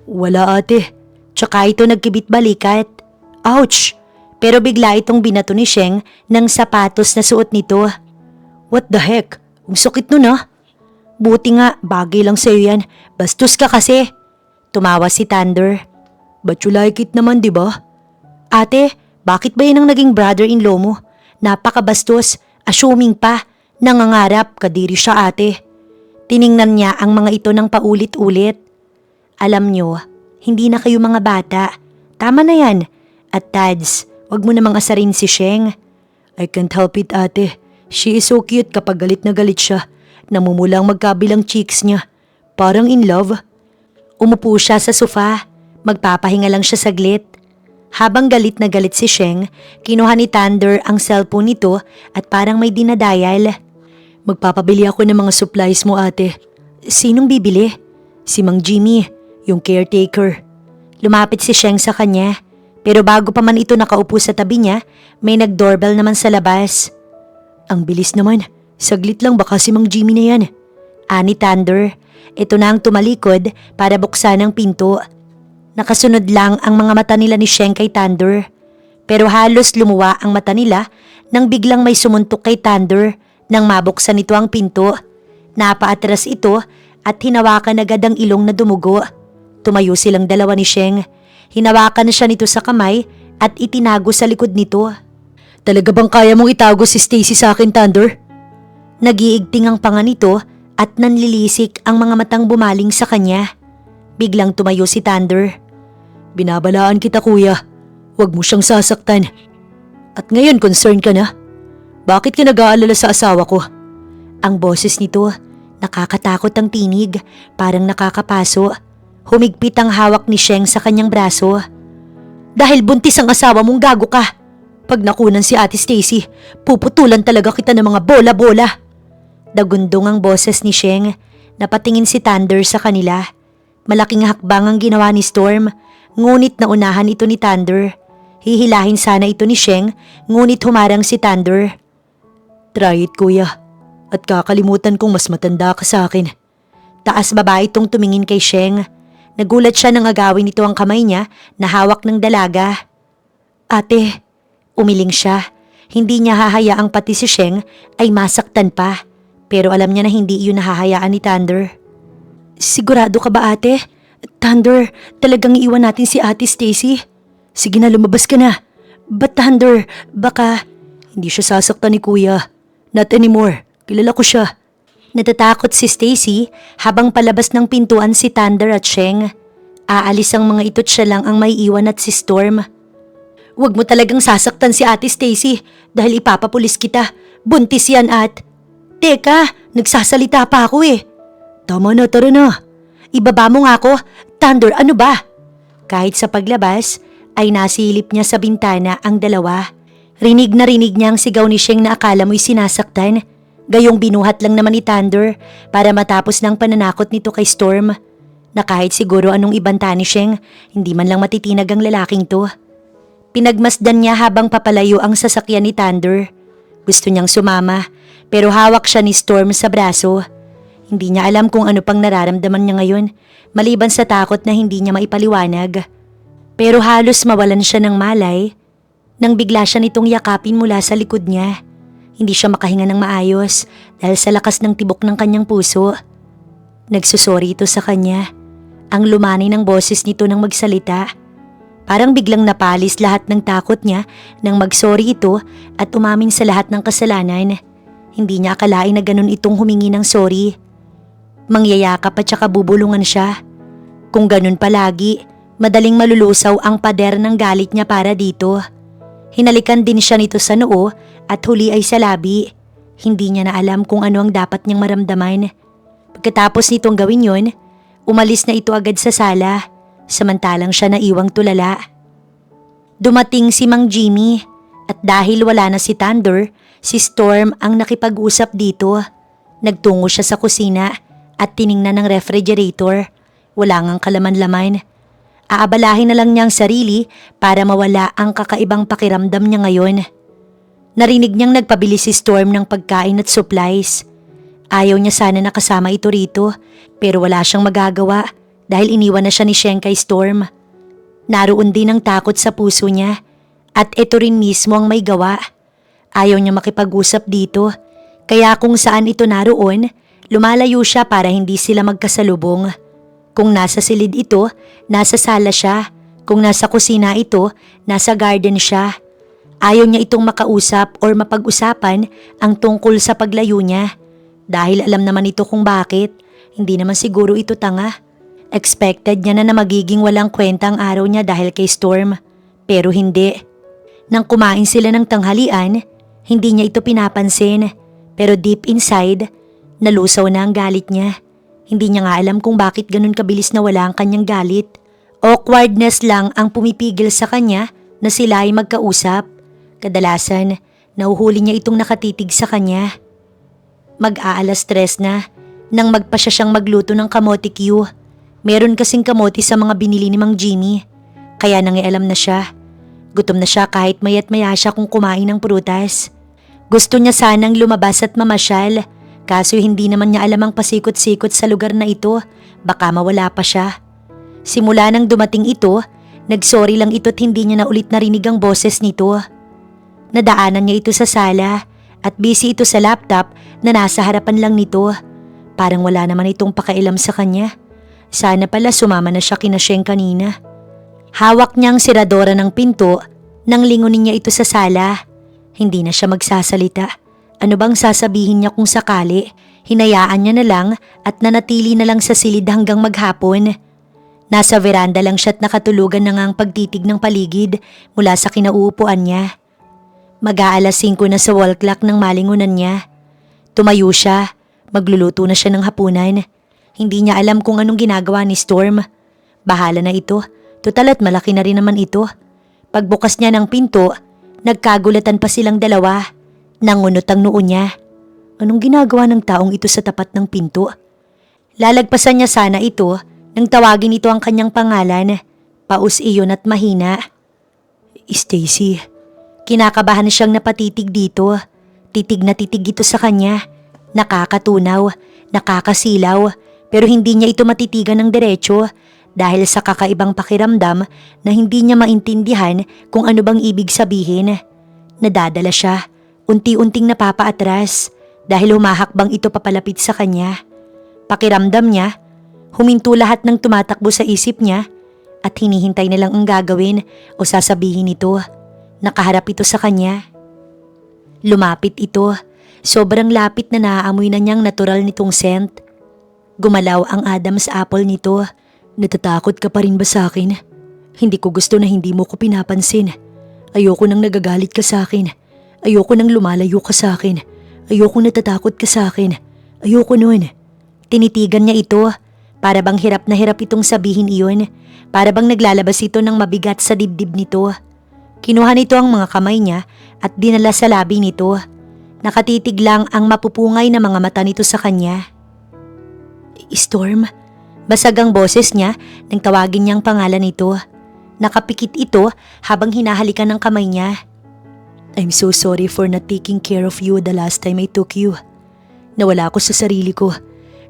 Wala, ate. Tsaka ito nagkibit balikat. Ouch! Pero bigla itong binato ni Sheng ng sapatos na suot nito. What the heck? Ang sakit nun, ah. Buti nga, bagay lang sa'yo yan. Bastos ka kasi. Tumawa si Thunder. But you like it naman, diba? Ate, bakit ba yun ang naging brother-in-law mo? Napakabastos, assuming pa. Nangangarap, kadiri siya, ate. Tiningnan niya ang mga ito ng paulit-ulit. Alam nyo, hindi na kayo mga bata. Tama na yan. At Tads, wag mo namang asarin si Sheng. I can't help it, ate. She is so cute kapag galit na galit siya. Namumula ang magkabilang cheeks niya. Parang in love. Umupo siya sa sofa. Magpapahinga lang siya saglit. Habang galit na galit si Sheng, kinuha ni Thunder ang cellphone nito at parang may dinadial. Magpapabili ako ng mga supplies mo, ate. Sinong bibili? Si Mang Jimmy, yung caretaker. Lumapit si Sheng sa kanya. Pero bago pa man ito nakaupo sa tabi niya, may nag-doorbell naman sa labas. Ang bilis naman. Saglit lang baka si Mang Jimmy na yan. Ani Thunder, ito na ang tumalikod para buksan ang pinto. Nakasunod lang ang mga mata nila ni Sheng kay Thunder. Pero halos lumuwa ang mata nila nang biglang may sumuntok kay Thunder nang mabuksan ito ang pinto. Napaatras ito at hinawakan agad ang ilong na dumugo. Tumayo silang dalawa ni Sheng. Hinawakan siya nito sa kamay at itinago sa likod nito. Talaga bang kaya mong itago si Stacy sa akin, Thunder? Nagiigting ang panga nito at nanlilisik ang mga matang bumaling sa kanya. Biglang tumayo si Thunder. Binabalaan kita kuya. Huwag mo siyang sasaktan. At ngayon concern ka na? Bakit ka nag-aalala sa asawa ko? Ang boses nito, nakakatakot ang tinig, parang nakakapaso. Humigpit ang hawak ni Sheng sa kanyang braso. Dahil buntis ang asawa mong gago ka. Pag nakunan si Ate Stacy, puputulan talaga kita ng mga bola-bola. Dagundong ang boses ni Sheng. Napatingin si Thunder sa kanila. Malaking hakbang ang ginawa ni Storm, ngunit naunahan ito ni Thunder. Hihilahin sana ito ni Sheng, ngunit humarang si Thunder. Try it kuya. At kakalimutan kong mas matanda ka sa akin. Taas baba itong tumingin kay Sheng. Nagulat siya nang agawin nito ang kamay niya na hawak ng dalaga. Ate, umiling siya. Hindi niya hahayaang pati si Sheng ay masaktan pa. Pero alam niya na hindi iyon nahahayaan ni Thunder. Sigurado ka ba ate? Thunder, talagang iiwan natin si Ate Stacy? Sige na, lumabas ka na. But Thunder, baka... Hindi siya sasaktan ni kuya. Not anymore. Kilala ko siya. Natatakot si Stacy habang palabas ng pintuan si Thunder at Sheng. Aalis ang mga ito't siya lang ang may iwan at si Storm. Huwag mo talagang sasaktan si Ate Stacy dahil ipapapulis kita. Buntis yan at... Teka, nagsasalita pa ako eh. Tama na, tara na. Ibaba mo nga ako. Thunder, ano ba? Kahit sa paglabas, ay nasilip niya sa bintana ang dalawa. Rinig na rinig niya ang sigaw ni Sheng na akala mo'y sinasaktan. Gayong binuhat lang naman ni Thunder para matapos ng pananakot nito kay Storm. Na kahit siguro anong ibanta ni Sheng, hindi man lang matitinag ang lalaking to. Pinagmasdan niya habang papalayo ang sasakyan ni Thunder. Gusto niyang sumama, pero hawak siya ni Storm sa braso. Hindi niya alam kung ano pang nararamdaman niya ngayon, maliban sa takot na hindi niya maipaliwanag. Pero halos mawalan siya ng malay nang bigla siya nitong yakapin mula sa likod niya. Hindi siya makahinga ng maayos dahil sa lakas ng tibok ng kanyang puso. Nagsusori ito sa kanya. Ang lumanay ng boses nito nang magsalita. Parang biglang napalis lahat ng takot niya nang magsorry ito at umamin sa lahat ng kasalanan. Hindi niya akalain na ganun itong humingi ng sorry. Mangyayakap at saka bubulungan siya. Kung ganun palagi, madaling malulusaw ang pader ng galit niya para dito. Hinalikan din siya nito sa noo at huli ay sa labi. Hindi niya na alam kung ano ang dapat niyang maramdaman. Pagkatapos nitong gawin yon, umalis na ito agad sa sala, samantalang siya naiwang tulala. Dumating si Mang Jimmy at dahil wala na si Thunder, si Storm ang nakipag-usap dito. Nagtungo siya sa kusina at tiningnan ng refrigerator. Wala ngang kalaman-laman. Aabalahin na lang niya ang sarili para mawala ang kakaibang pakiramdam niya ngayon. Narinig niyang nagpabili si Storm ng pagkain at supplies. Ayaw niya sana nakasama ito rito pero wala siyang magagawa dahil iniwan na siya ni Sheng kay Storm. Naroon din ang takot sa puso niya at ito rin mismo ang may gawa. Ayaw niya makipag-usap dito kaya kung saan ito naroon, lumalayo siya para hindi sila magkasalubong. Kung nasa silid ito, nasa sala siya. Kung nasa kusina ito, nasa garden siya. Ayaw niya itong makausap or mapag-usapan ang tungkol sa paglayo niya. Dahil alam naman ito kung bakit. Hindi naman siguro ito tanga. Expected niya na magiging walang kwenta ang araw niya dahil kay Storm. Pero hindi. Nang kumain sila ng tanghalian, hindi niya ito pinapansin. Pero deep inside, nalusaw na ang galit niya. Hindi niya nga alam kung bakit ganun kabilis na wala ang kanyang galit. Awkwardness lang ang pumipigil sa kanya na sila ay magkausap. Kadalasan, nahuhuli niya itong nakatitig sa kanya. Mag-aalas 3 na nang magpasya siyang magluto ng kamote Q. Meron kasing kamote sa mga binili ni Mang Jimmy. Kaya nangialam na siya. Gutom na siya kahit mayat maya siya kung kumain ng prutas. Gusto niya sanang lumabas at mamasyal. Kaso hindi naman niya alam ang pasikot-sikot sa lugar na ito, baka mawala pa siya. Simula nang dumating ito, nagsorry lang ito't hindi niya na ulit narinig ang boses nito. Nadaanan niya ito sa sala at busy ito sa laptop na nasa harapan lang nito. Parang wala naman itong pakailam sa kanya. Sana pala sumama na siya kina Sheng kanina. Hawak niya ang siradora ng pinto nang lingunin niya ito sa sala. Hindi na siya magsasalita. Ano bang sasabihin niya kung sakali? Hinayaan niya na lang at nanatili na lang sa silid hanggang maghapon. Nasa veranda lang siya at nakatulugan na ngang pagtitig ng paligid mula sa kinauupuan niya. Mag-aalas 5 na sa wall clock ng malingunan niya. Tumayo siya, magluluto na siya ng hapunan. Hindi niya alam kung anong ginagawa ni Storm. Bahala na ito, total at malaki na rin naman ito. Pagbukas niya ng pinto, nagkagulatan pa silang dalawa. Nangunot ang noo niya. Anong ginagawa ng taong ito sa tapat ng pinto? Lalagpasan niya sana ito nang tawagin ito ang kanyang pangalan. Paus iyon at mahina. Stacy. Kinakabahan siyang napatitig dito. Titig na titig ito sa kanya. Nakakatunaw, nakakasilaw, pero hindi niya ito matitigan ng diretso dahil sa kakaibang pakiramdam na hindi niya maintindihan kung ano bang ibig sabihin. Nadadala siya, unti-unting napapaatras dahil humahakbang ito papalapit sa kanya. Pakiramdam niya, huminto lahat ng tumatakbo sa isip niya at hinihintay na lang ang gagawin o sasabihin nito. Nakaharap ito sa kanya. Lumapit ito. Sobrang lapit na naaamoy na niyang natural nitong scent. Gumalaw ang Adam's apple nito. Natatakot ka pa rin ba sa akin? Hindi ko gusto na hindi mo ko pinapansin. Ayoko nang nagagalit ka sa akin. Ayoko nang lumalayo ka sa akin. Ayoko natatakot ka sa akin. Ayoko nun. Tinitigan niya ito. Para bang hirap na hirap itong sabihin iyon. Para bang naglalabas ito ng mabigat sa dibdib nito. Kinuha nito ang mga kamay niya at dinala sa labi nito. Nakatitig lang ang mapupungay na mga mata nito sa kanya. Storm? Basag ang boses niya nang tawagin niyang pangalan nito. Nakapikit ito habang hinahalikan ng kamay niya. I'm so sorry for not taking care of you the last time I took you. Nawala ako sa sarili ko.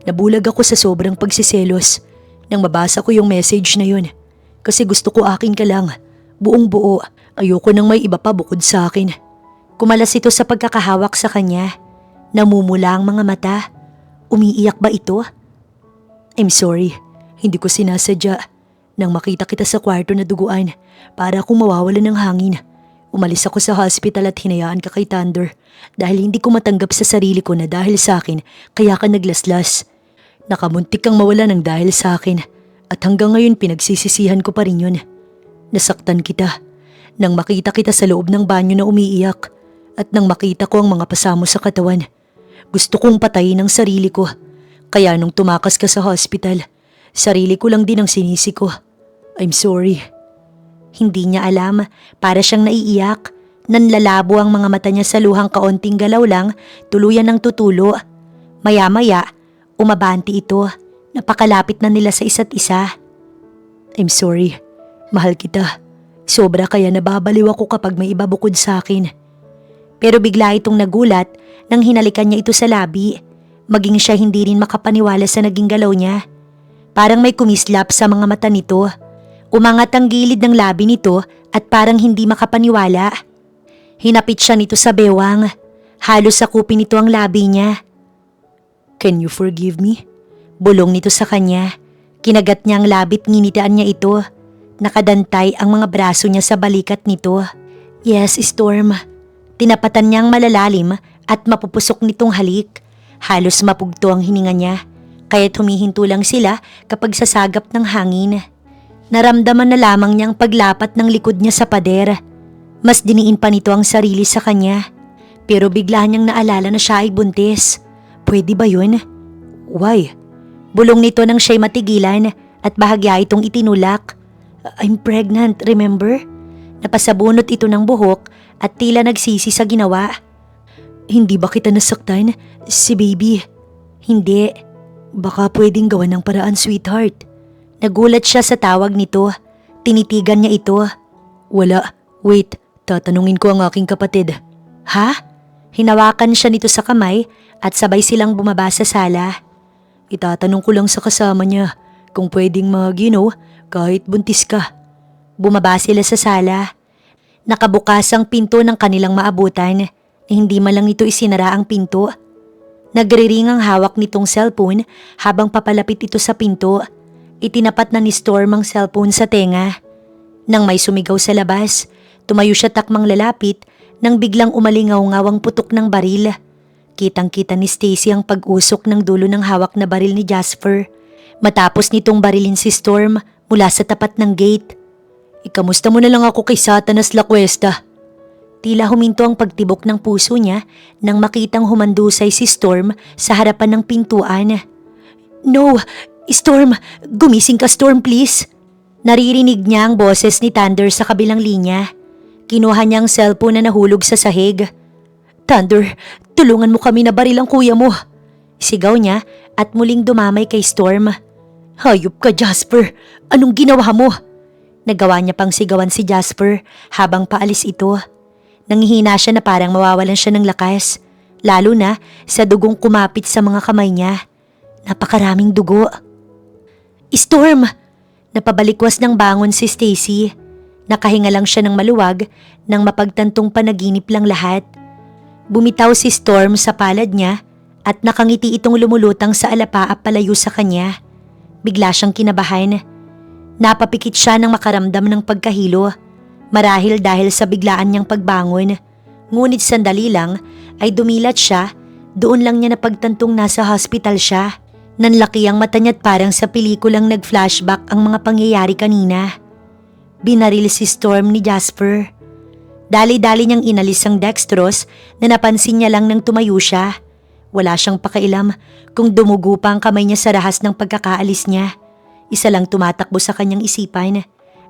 Nabulag ako sa sobrang pagsiselos nang mabasa ko yung message na yun. Kasi gusto ko akin ka lang. Buong buo. Ayoko nang may iba pa bukod sa akin. Kumalas ito sa pagkakahawak sa kanya. Namumula ang mga mata. Umiiyak ba ito? I'm sorry. Hindi ko sinasadya. Nang makita kita sa kwarto na duguan, para akong mawawalan ng hangin. Umalis ako sa hospital at hinayaan ka kay Thunder dahil hindi ko matanggap sa sarili ko na dahil sa akin kaya ka naglaslas. Nakamuntik kang mawala ng dahil sa akin at hanggang ngayon pinagsisisihan ko pa rin yun. Nasaktan kita. Nang makita kita sa loob ng banyo na umiiyak at nang makita ko ang mga pasamo sa katawan, gusto kong patayin ang sarili ko. Kaya nung tumakas ka sa hospital, sarili ko lang din ang sinisi ko. I'm sorry. Hindi niya alam, para siyang naiiyak. Nanlalabo ang mga mata niya sa luhang kaunting galaw lang, tuluyan ng tutulo. Maya-maya, umabanti ito. Napakalapit na nila sa isa't isa. I'm sorry. Mahal kita. Sobra kaya nababaliw ako kapag may iba bukod sa akin. Pero bigla itong nagulat nang hinalikan niya ito sa labi. Maging siya hindi rin makapaniwala sa naging galaw niya. Parang may kumislap sa mga mata nito. Umangat ang gilid ng labi nito at parang hindi makapaniwala. Hinapit siya nito sa bewang. Halos sakupin nito ang labi niya. Can you forgive me? Bulong nito sa kanya. Kinagat niya ang labit, nginitaan niya ito. Nakadantay ang mga braso niya sa balikat nito. Yes, Storm. Tinapatan niya ang malalalim at mapupusok nitong halik. Halos mapugto ang hininga niya, kaya't humihinto lang sila kapag sasagap ng hangin. Naramdaman na lamang niyang paglapat ng likod niya sa pader. Mas diniin pa nito ang sarili sa kanya. Pero bigla niyang naalala na siya ay buntis. Pwede ba yun? Why? Bulong nito nang siya'y matigilan at bahagya itong itinulak. I'm pregnant, remember? Napasabunot ito ng buhok at tila nagsisi sa ginawa. Hindi ba kita nasaktan? Si baby. Hindi. Baka pwedeng gawan ng paraan, sweetheart. Nagulat siya sa tawag nito. Tinitigan niya ito. Wala. Wait, tatanungin ko ang aking kapatid. Ha? Hinawakan siya nito sa kamay at sabay silang bumaba sa sala. Itatanong ko lang sa kasama niya kung pwedeng kahit buntis ka. Bumaba sila sa sala. Nakabukas ang pinto ng kanilang maabutan. Hindi man lang ito isinara ang pinto. Nagriring ang hawak nitong cellphone habang papalapit ito sa pinto. Itinapat na ni Storm ang cellphone sa tenga. Nang may sumigaw sa labas, tumayo siya takmang lalapit nang biglang umalingaw-ngaw ang putok ng baril. Kitang-kita ni Stacy ang pag-usok ng dulo ng hawak na baril ni Jasper. Matapos nitong barilin si Storm mula sa tapat ng gate. Ikamusta mo na lang ako kay Satanas La Cuesta? Tila huminto ang pagtibok ng puso niya nang makitang humandusay si Storm sa harapan ng pintuan. No! Storm! Gumising ka, Storm, please! Naririnig niya ang boses ni Thunder sa kabilang linya. Kinuha niya ang cellphone na nahulog sa sahig. Thunder, tulungan mo kami na baril ang kuya mo. Sigaw niya at muling dumamay kay Storm. Hayop ka, Jasper! Anong ginawa mo? Nagawa niya pang sigawan si Jasper habang paalis ito. Nanghihina siya na parang mawawalan siya ng lakas, lalo na sa dugong kumapit sa mga kamay niya. Napakaraming dugo. Storm! Napabalikwas ng bangon si Stacy. Nakahinga lang siya ng maluwag nang mapagtantong panaginip lang lahat. Bumitaw si Storm sa palad niya at nakangiti itong lumulutang sa alapaap palayo sa kanya. Bigla siyang kinabahan. Napapikit siya nang makaramdam ng pagkahilo, marahil dahil sa biglaan niyang pagbangon. Ngunit sandali lang ay dumilat siya, doon lang niya napagtantong nasa hospital siya. Nanlaki ang mata niya at parang sa pelikulang nag-flashback ang mga pangyayari kanina. Binaril si Storm ni Jasper. Dali-dali niyang inalis ang dextrose na napansin niya lang nang tumayo siya. Wala siyang pakailam kung dumugo pa ang kamay niya sa rahas ng pagkakaalis niya. Isa lang tumatakbo sa kanyang isipan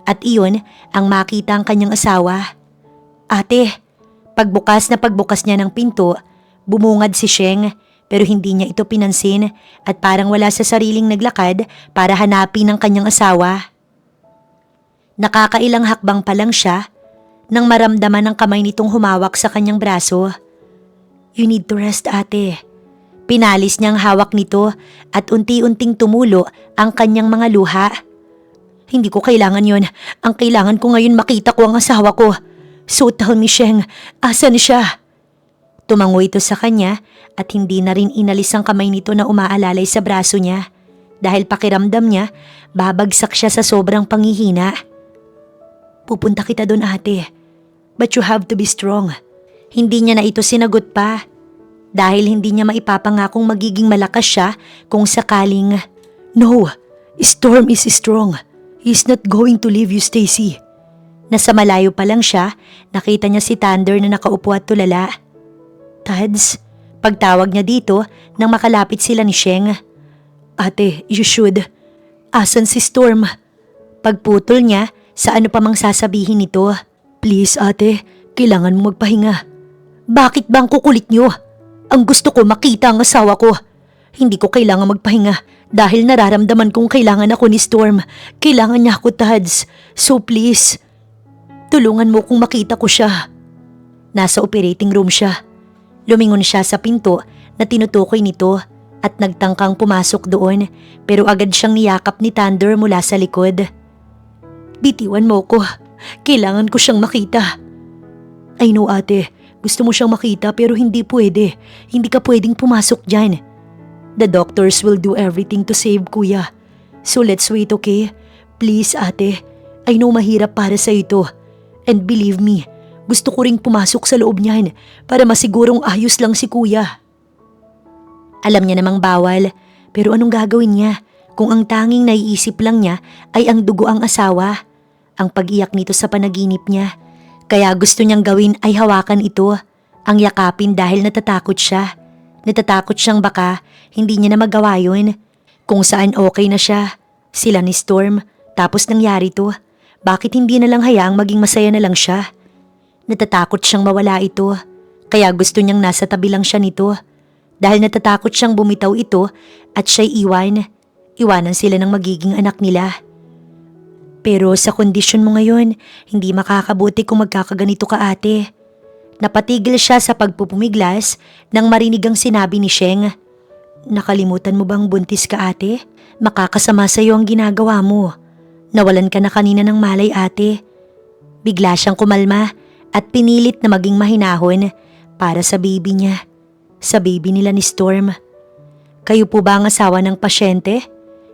at iyon ang makita ang kanyang asawa. Ate, pagbukas niya ng pinto, bumungad si Sheng pero hindi niya ito pinansin at parang wala sa sariling naglakad para hanapin ang kanyang asawa. Nakakailang hakbang pa lang siya nang maramdaman ang kamay nitong humawak sa kanyang braso. You need to rest, ate. Pinalis niya ang hawak nito at unti-unting tumulo ang kanyang mga luha. Hindi ko kailangan yon. Ang kailangan ko ngayon makita ko ang asawa ko. So tell me, Sheng, asan siya? Tumango ito sa kanya at hindi na rin inalis ang kamay nito na umaalalay sa braso niya. Dahil pakiramdam niya, babagsak siya sa sobrang panghihina. Pupunta kita doon, ate. But you have to be strong. Hindi niya na ito sinagot pa. Dahil hindi niya maipapangakong magiging malakas siya kung sakaling... No, Storm is strong. He's not going to leave you, Stacy. Nasa malayo pa lang siya, nakita niya si Thunder na nakaupo at tulala. Tads, pagtawag niya dito nang makalapit sila ni Sheng. Ate, you should. Asan si Storm? Pagputol niya sa ano pa mang sasabihin nito. Please, ate, kailangan mo magpahinga. Bakit ba ang kukulit niyo? Ang gusto ko makita ang asawa ko. Hindi ko kailangan magpahinga dahil nararamdaman kong kailangan ako ni Storm. Kailangan niya ako, Tads. So please, tulungan mo kung makita ko siya. Nasa operating room siya. Lumingon siya sa pinto na tinutukoy nito at nagtangkang pumasok doon pero agad siyang niyakap ni Thunder mula sa likod. Bitiwan mo ko. Kailangan ko siyang makita. I know, ate. Gusto mo siyang makita pero hindi pwede. Hindi ka pwedeng pumasok dyan. The doctors will do everything to save kuya. So let's wait, okay? Please, ate. I know mahirap para sa ito. And believe me, gusto ko ring pumasok sa loob niyan para masigurong ayos lang si kuya. Alam niya namang bawal, pero anong gagawin niya kung ang tanging naiisip lang niya ay ang dugo ang asawa? Ang pag-iyak nito sa panaginip niya. Kaya gusto niyang gawin ay hawakan ito, ang yakapin dahil natatakot siya. Natatakot siyang baka hindi niya na magawa yun. Kung saan okay na siya, sila ni Storm, tapos nangyari to. Bakit hindi na lang hayaang maging masaya na lang siya? Natatakot siyang mawala ito, kaya gusto niyang nasa tabi lang siya nito. Dahil natatakot siyang bumitaw ito at siya'y iwanan sila ng magiging anak nila. Pero sa kondisyon mo ngayon, hindi makakabuti kung magkakaganito ka, ate. Napatigil siya sa pagpupumiglas nang marinig ang sinabi ni Sheng. Nakalimutan mo bang buntis ka, ate? Makakasama sa iyo ang ginagawa mo. Nawalan ka na kanina ng malay, ate. Bigla siyang kumalma at pinilit na maging mahinahon para sa baby niya. Sa baby nila ni Storm. Kayo po ba ang asawa ng pasyente?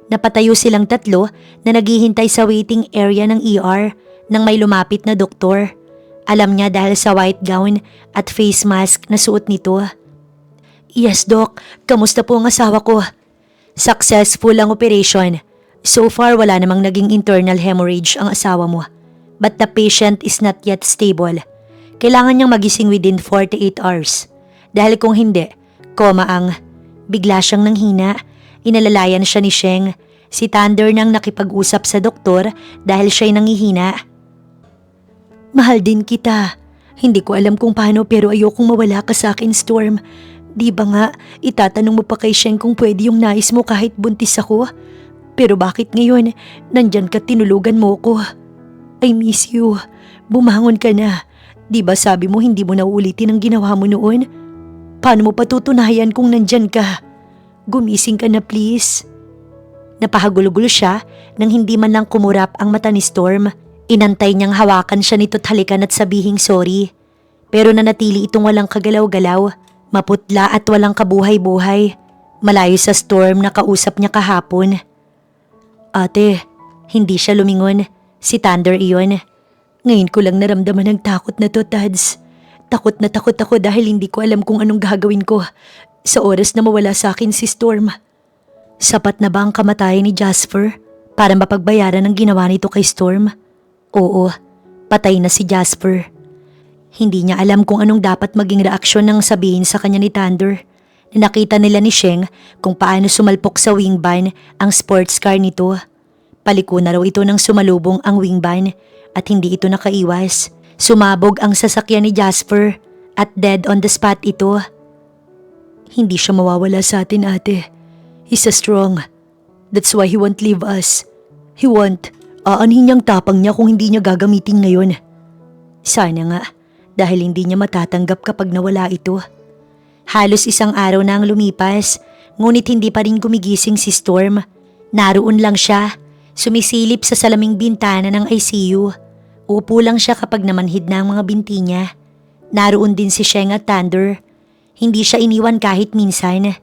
Napatayo silang tatlo na naghihintay sa waiting area ng ER nang may lumapit na doktor. Alam niya dahil sa white gown at face mask na suot nito. Yes, Doc. Kamusta po ang asawa ko? Successful ang operation. So far, wala namang naging internal hemorrhage ang asawa mo. But the patient is not yet stable. Kailangan niyang magising within 48 hours. Dahil kung hindi, koma ang... Bigla siyang nanghina. Inalalayan siya ni Sheng. Si Thunder nang nakipag-usap sa doktor dahil siya'y nangihina. Mahal din kita. Hindi ko alam kung paano pero ayokong mawala ka sa akin, Storm. Di ba nga, itatanong mo pa kay Sheng kung pwede yung nais mo kahit buntis ako? Pero bakit ngayon, nandyan ka tinulugan mo ko? I miss you. Bumangon ka na. Di ba sabi mo hindi mo na uulitin ang ginawa mo noon? Paano mo patutunayan kung nandyan ka? Gumising ka na please. Napahagulo-gulo siya nang hindi man lang kumurap ang mata ni Storm. Inantay niyang hawakan siya nito't halikan at sabihing sorry. Pero nanatili itong walang kagalaw-galaw, maputla at walang kabuhay-buhay. Malayo sa Storm na kausap niya kahapon. Ate, hindi siya lumingon. Si Thunder iyon. Ngayon ko lang naramdaman ang takot na to, Tads. Takot na takot ako dahil hindi ko alam kung anong gagawin ko sa oras na mawala sa akin si Storm. Sapat na ba ang kamatayan ni Jasper para mapagbayaran ang ginawa nito kay Storm? Oo, patay na si Jasper. Hindi niya alam kung anong dapat maging reaksyon nang sabihin sa kanya ni Thunder. Nakita nila ni Sheng kung paano sumalpok sa wingban ang sports car nito. Paliko na raw ito nang sumalubong ang wingban at hindi ito nakaiwas. Sumabog ang sasakyan ni Jasper at dead on the spot ito. Hindi siya mawawala sa atin, ate. He's a strong. That's why he won't leave us. He won't. Aanhin niyang tapang niya kung hindi niya gagamitin ngayon. Sana nga, dahil hindi niya matatanggap kapag nawala ito. Halos isang araw na ang lumipas, ngunit hindi pa rin gumigising si Storm. Naroon lang siya, sumisilip sa salaming bintana ng ICU. Upo lang siya kapag namanhid na ang mga binti niya. Naroon din si Sheng at Thunder. Hindi siya iniwan kahit minsan.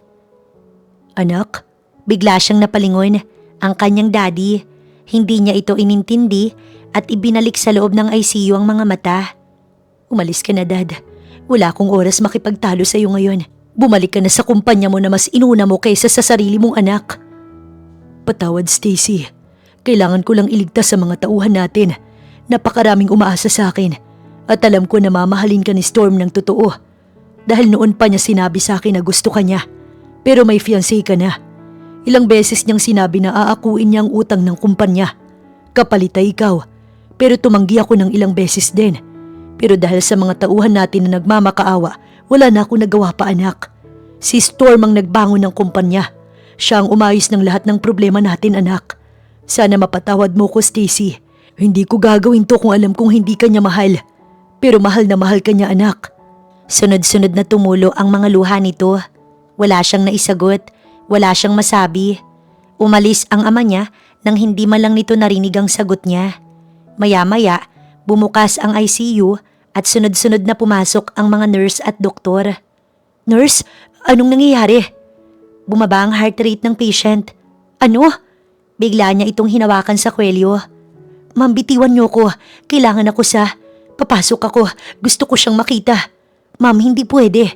Anak, bigla siyang napalingon. Ang kanyang daddy, hindi niya ito inintindi at ibinalik sa loob ng ICU ang mga mata. Umalis ka na, Dad. Wala akong oras makipagtalo sa iyo ngayon. Bumalik ka na sa kumpanya mo na mas inuna mo kaysa sa sarili mong anak. Patawad, Stacy. Kailangan ko lang iligtas sa mga tauhan natin. Napakaraming umaasa sa akin at alam ko na mamahalin ka ni Storm ng totoo. Dahil noon pa niya sinabi sa akin na gusto ka niya. Pero may fiancé ka na. Ilang beses niyang sinabi na aakuin niya ang utang ng kumpanya. Kapalit ay ikaw. Pero tumanggi ako ng ilang beses din. Pero dahil sa mga tauhan natin na nagmamakaawa, wala na akong nagawa pa, anak. Si Storm ang nagbangon ng kumpanya. Siya ang umayos ng lahat ng problema natin, anak. Sana mapatawad mo ko, Stacy. Hindi ko gagawin to kung alam kong hindi ka niya mahal. Pero mahal na mahal ka niya, anak. Sunod-sunod na tumulo ang mga luha nito. Wala siyang naisagot. Wala siyang masabi. Umalis ang ama niya nang hindi man lang nito narinig ang sagot niya. Maya-maya, bumukas ang ICU at sunod-sunod na pumasok ang mga nurse at doktor. Nurse, anong nangyayari? Bumaba ang heart rate ng patient. Ano? Bigla niya itong hinawakan sa kwelyo. Ma'am, bitiwan niyo ko. Kailangan ako sa... Papasok ako. Gusto ko siyang makita. Ma'am, hindi pwede.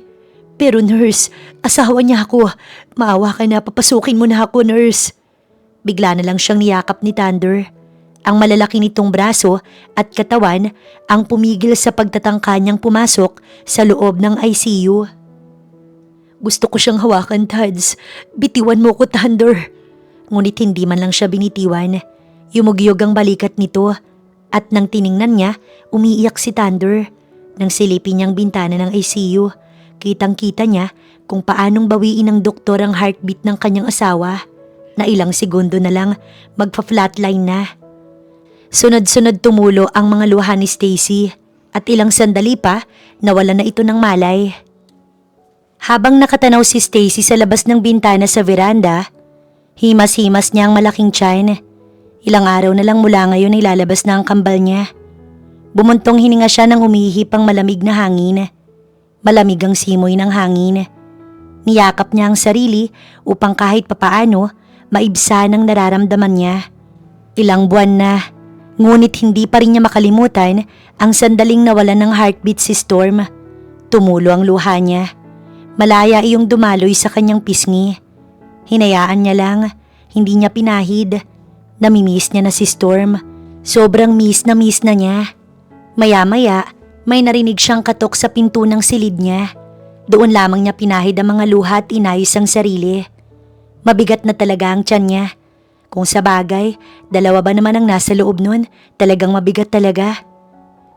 Pero nurse, asawa niya ako. Maawa ka na, papasukin mo na ako, nurse. Bigla na lang siyang niyakap ni Thunder. Ang malalaki nitong braso at katawan ang pumigil sa pagtatangka niyang pumasok sa loob ng ICU. Gusto ko siyang hawakan, Tads. Bitiwan mo ko, Thunder. Ngunit hindi man lang siya binitiwan. Yumugyog ang balikat nito at nang tiningnan niya, umiiyak si Thunder. Nang silipin niyang bintana ng ICU, kitang-kita niya kung paanong bawiin ng doktor ang heartbeat ng kanyang asawa na ilang segundo na lang magpa-flatline na. Sunod-sunod tumulo ang mga luha ni Stacy at ilang sandali pa nawala na ito ng malay. Habang nakatanaw si Stacy sa labas ng bintana sa veranda, himas-himas niya ang malaking tiyan. Ilang araw na lang mula ngayon ay lalabas na ang kambal niya. Bumuntong hininga siya nang umihip ang malamig na hangin. Malamig ang simoy ng hangin. Niyakap niya ang sarili upang kahit papaano maibsa ng nararamdaman niya. Ilang buwan na, ngunit hindi pa rin niya makalimutan ang sandaling nawalan ng heartbeat si Storm. Tumulo ang luha niya. Malaya iyong dumaloy sa kanyang pisngi. Hinayaan niya lang, hindi niya pinahid. Namimiss niya na si Storm. Sobrang miss na niya. Maya-maya, may narinig siyang katok sa pinto ng silid niya. Doon lamang niya pinahid ang mga luha at inayos ang sarili. Mabigat na talaga ang tiyan niya. Kung sa bagay, 2 ba naman ang nasa loob nun, talagang mabigat talaga.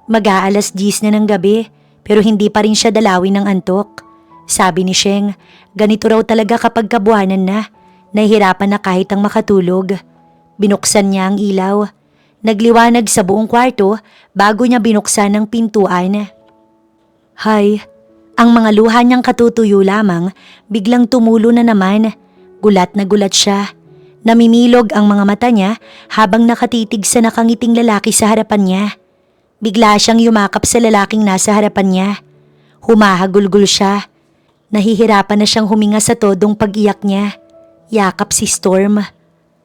Mag-aalas 10 na ng gabi, pero hindi pa rin siya dalawin ng antok. Sabi ni Sheng, ganito raw talaga kapag kabuhanan na, nahihirapan na kahit ang makatulog. Binuksan niya ang ilaw. Nagliwanag sa buong kwarto bago niya binuksan ang pintuan. Hay, ang mga luha niyang katutuyo lamang biglang tumulo na naman. Gulat na gulat siya. Namimilog ang mga mata niya habang nakatitig sa nakangiting lalaki sa harapan niya. Bigla siyang yumakap sa lalaking nasa harapan niya. Humahagulgol siya. Nahihirapan na siyang huminga sa todong pag-iyak niya. Yakap si Storm.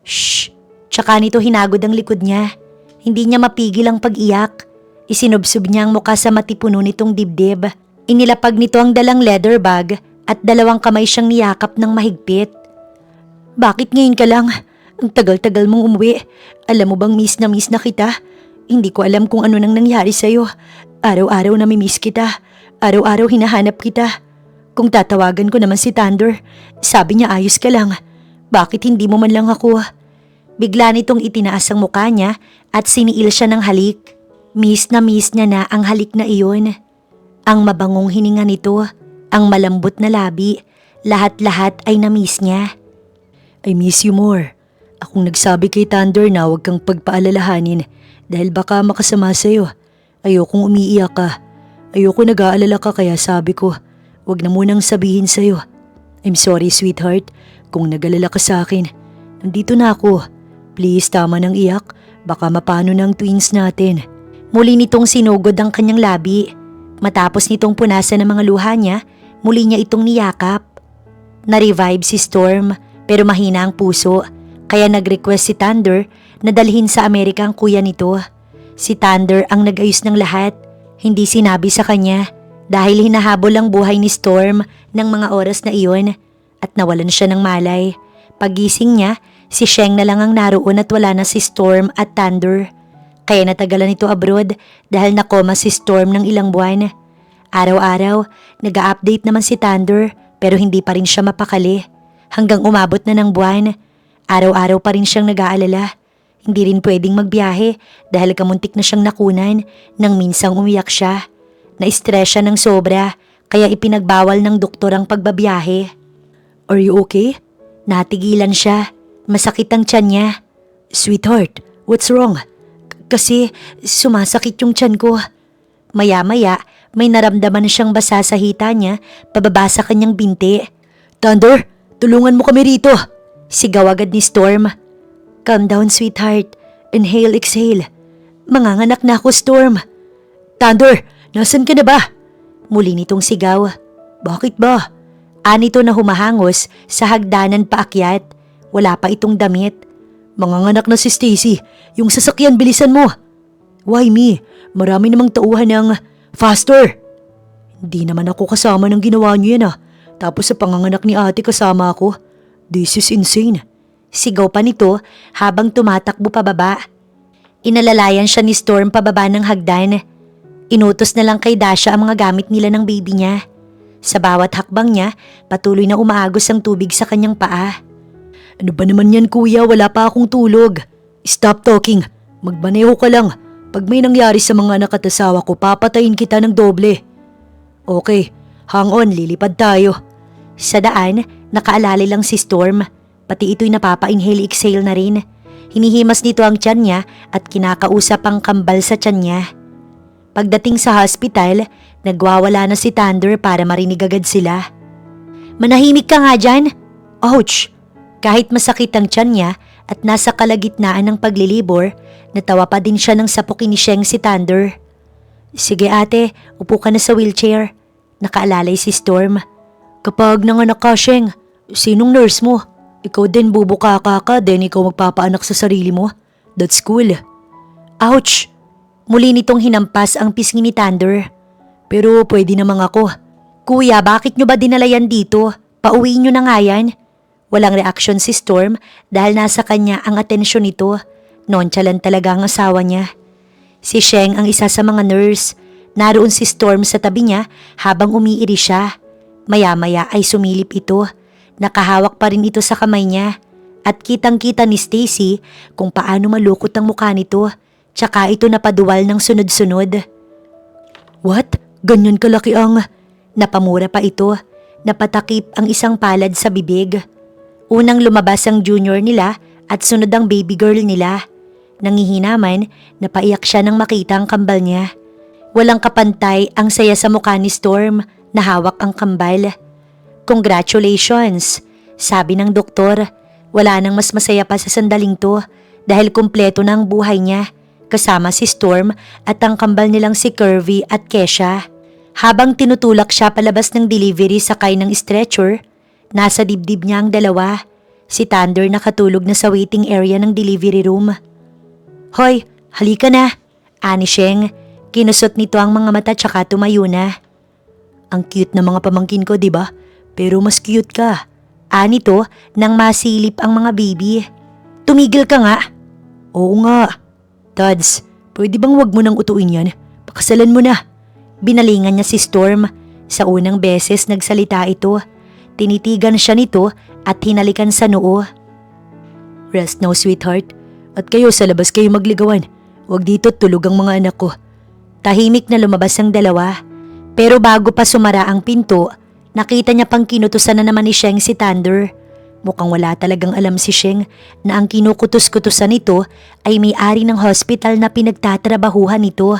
Shh! Tsaka nito hinagod ang likod niya. Hindi niya mapigil ang pag-iyak. Isinubsob niya ang muka sa matipuno nitong dibdib. Inilapag nito ang dalang leather bag at 2 kamay siyang niyakap ng mahigpit. Bakit ngayon ka lang? Ang tagal-tagal mong umuwi. Alam mo bang miss na kita? Hindi ko alam kung ano nang nangyari sa'yo. Araw-araw namimiss kita. Araw-araw hinahanap kita. Kung tatawagan ko naman si Thunder, sabi niya ayos ka lang. Bakit hindi mo man lang ako? Bigla nitong itinaas ang mukha niya at siniil siya ng halik. Miss niya na ang halik na iyon. Ang mabangong hininga nito, ang malambot na labi, lahat-lahat ay na-miss niya. I miss you more. Akong nagsabi kay Thunder na huwag kang pagpaalalahanin dahil baka makasama sa'yo. Ayokong umiiyak ka. Ayoko nag-aalala ka kaya sabi ko, huwag na munang sabihin sa'yo. I'm sorry sweetheart kung nag-alala ka sa akin. Nandito na ako. Please tama ng iyak, baka mapano ng twins natin. Muli nitong sinugod ang kanyang labi. Matapos nitong punasan ng mga luha niya, muli niya itong niyakap. Na-revive si Storm pero mahina ang puso kaya nag-request si Thunder na dalhin sa Amerika ang kuya nito. Si Thunder ang nag-ayos ng lahat, hindi sinabi sa kanya dahil hinahabol ang buhay ni Storm ng mga oras na iyon at nawalan siya ng malay. Pagising niya, si Sheng na lang ang naroon at wala na si Storm at Thunder. Kaya natagalan ito abroad dahil nakoma si Storm ng ilang buwan. Araw-araw, nag-a-update naman si Thunder pero hindi pa rin siya mapakali. Hanggang umabot na ng buwan, araw-araw pa rin siyang nag-aalala. Hindi rin pwedeng magbiyahe dahil kamuntik na siyang nakunan nang minsang umiyak siya. Na-stress siya ng sobra kaya ipinagbawal ng doktor ang pagbabiyahe. Are you okay? Natigilan siya. Masakit ang tiyan niya. Sweetheart, what's wrong? Kasi sumasakit yung tiyan ko. Maya-maya, may naramdaman siyang basa sa hita niya pababa sa kanyang binti. Thunder, tulungan mo kami rito. Sigaw agad ni Storm. Calm down sweetheart. Inhale, exhale. Manganganak na ako Storm. Thunder, nasan ka na ba? Muli nitong sigaw. Bakit ba? Anito na humahangos sa hagdanan paakyat. Wala pa itong damit. Manganganak na si Stacy. Yung sasakyan bilisan mo. Why me? Marami namang tauhan ng faster. Hindi naman ako kasama ng ginawa niyo yan Tapos sa panganganak ni ate kasama ako. This is insane. Sigaw pa nito habang tumatakbo pababa. Inalalayan siya ni Storm pababa ng hagdan. Inutos na lang kay Dasha ang mga gamit nila ng baby niya. Sa bawat hakbang niya, patuloy na umaagos ang tubig sa kanyang paa. Ano ba naman yan kuya? Wala pa akong tulog. Stop talking. Magmaneho ka lang. Pag may nangyari sa mga anak at asawa ko, papatayin kita ng doble. Okay, hang on, lilipad tayo. Sa daan, nakaalala lang si Storm. Pati ito'y napapa-inhale-exhale na rin. Hinihimas nito ang tiyan niya at kinakausap ang kambal sa tiyan niya. Pagdating sa hospital, nagwawala na si Thunder para marinig agad sila. Manahimik ka nga dyan. Ouch! Kahit masakit ang tiyan niya at nasa kalagitnaan ng paglilibor, natawa pa din siya ng sapukin ni Sheng si Thunder. Sige ate, upo ka na sa wheelchair. Nakaalalay si Storm. Kapag nanganak ka, Sheng, sinong nurse mo? Ikaw din bubuka ka, then ikaw magpapaanak sa sarili mo? That's cool. Ouch! Muli nitong hinampas ang pisngi ni Thunder. Pero pwede namang ako. Kuya, bakit nyo ba dinala yan dito? Pauwi nyo na nga yan. Walang reaksyon si Storm dahil nasa kanya ang atensyon nito. Nonchalant talaga ang asawa niya. Si Sheng ang isa sa mga nurse. Naroon si Storm sa tabi niya habang umiiri siya. Maya-maya ay sumilip ito. Nakahawak pa rin ito sa kamay niya. At kitang-kita ni Stacy kung paano malukot ang mukha nito. Tsaka ito napaduwal ng sunod-sunod. What? Ganyan kalaki ang... Napamura pa ito. Napatakip ang isang palad sa bibig. Unang lumabas ang junior nila at sunod ang baby girl nila. Nangihinaman, napaiyak siya nang makita ang kambal niya. Walang kapantay ang saya sa mukha ni Storm na hawak ang kambal. Congratulations, sabi ng doktor. Wala nang mas masaya pa sa sandaling to dahil kumpleto na ang buhay niya. Kasama si Storm at ang kambal nilang si Curvy at Kesha. Habang tinutulak siya palabas ng delivery sakay ng stretcher, nasa dibdib niya ang dalawa. Si Thunder nakatulog na sa waiting area ng delivery room. Hoy, halika na, ani Sheng. Kinusot nito ang mga mata tsaka tumayo na. Ang cute na mga pamangkin ko, di ba? Pero mas cute ka. Ani to nang masilip ang mga baby. Tumigil ka nga. Oo nga. Tods, pwede bang wag mo nang utuin yan? Pakasalan mo na. Binalingan niya si Storm. Sa unang beses nagsalita ito. Tinitigan siya nito at hinalikan sa noo. Rest now, sweetheart. At kayo sa labas kayo magligawan. Huwag dito tulog ang mga anak ko. Tahimik na lumabas ang dalawa. Pero bago pa sumara ang pinto, nakita niya pang kinutusan na naman ni Sheng si Thunder. Mukhang wala talagang alam si Sheng na ang kinukutus-kutusan nito ay may-ari ng hospital na pinagtatrabahuhan nito.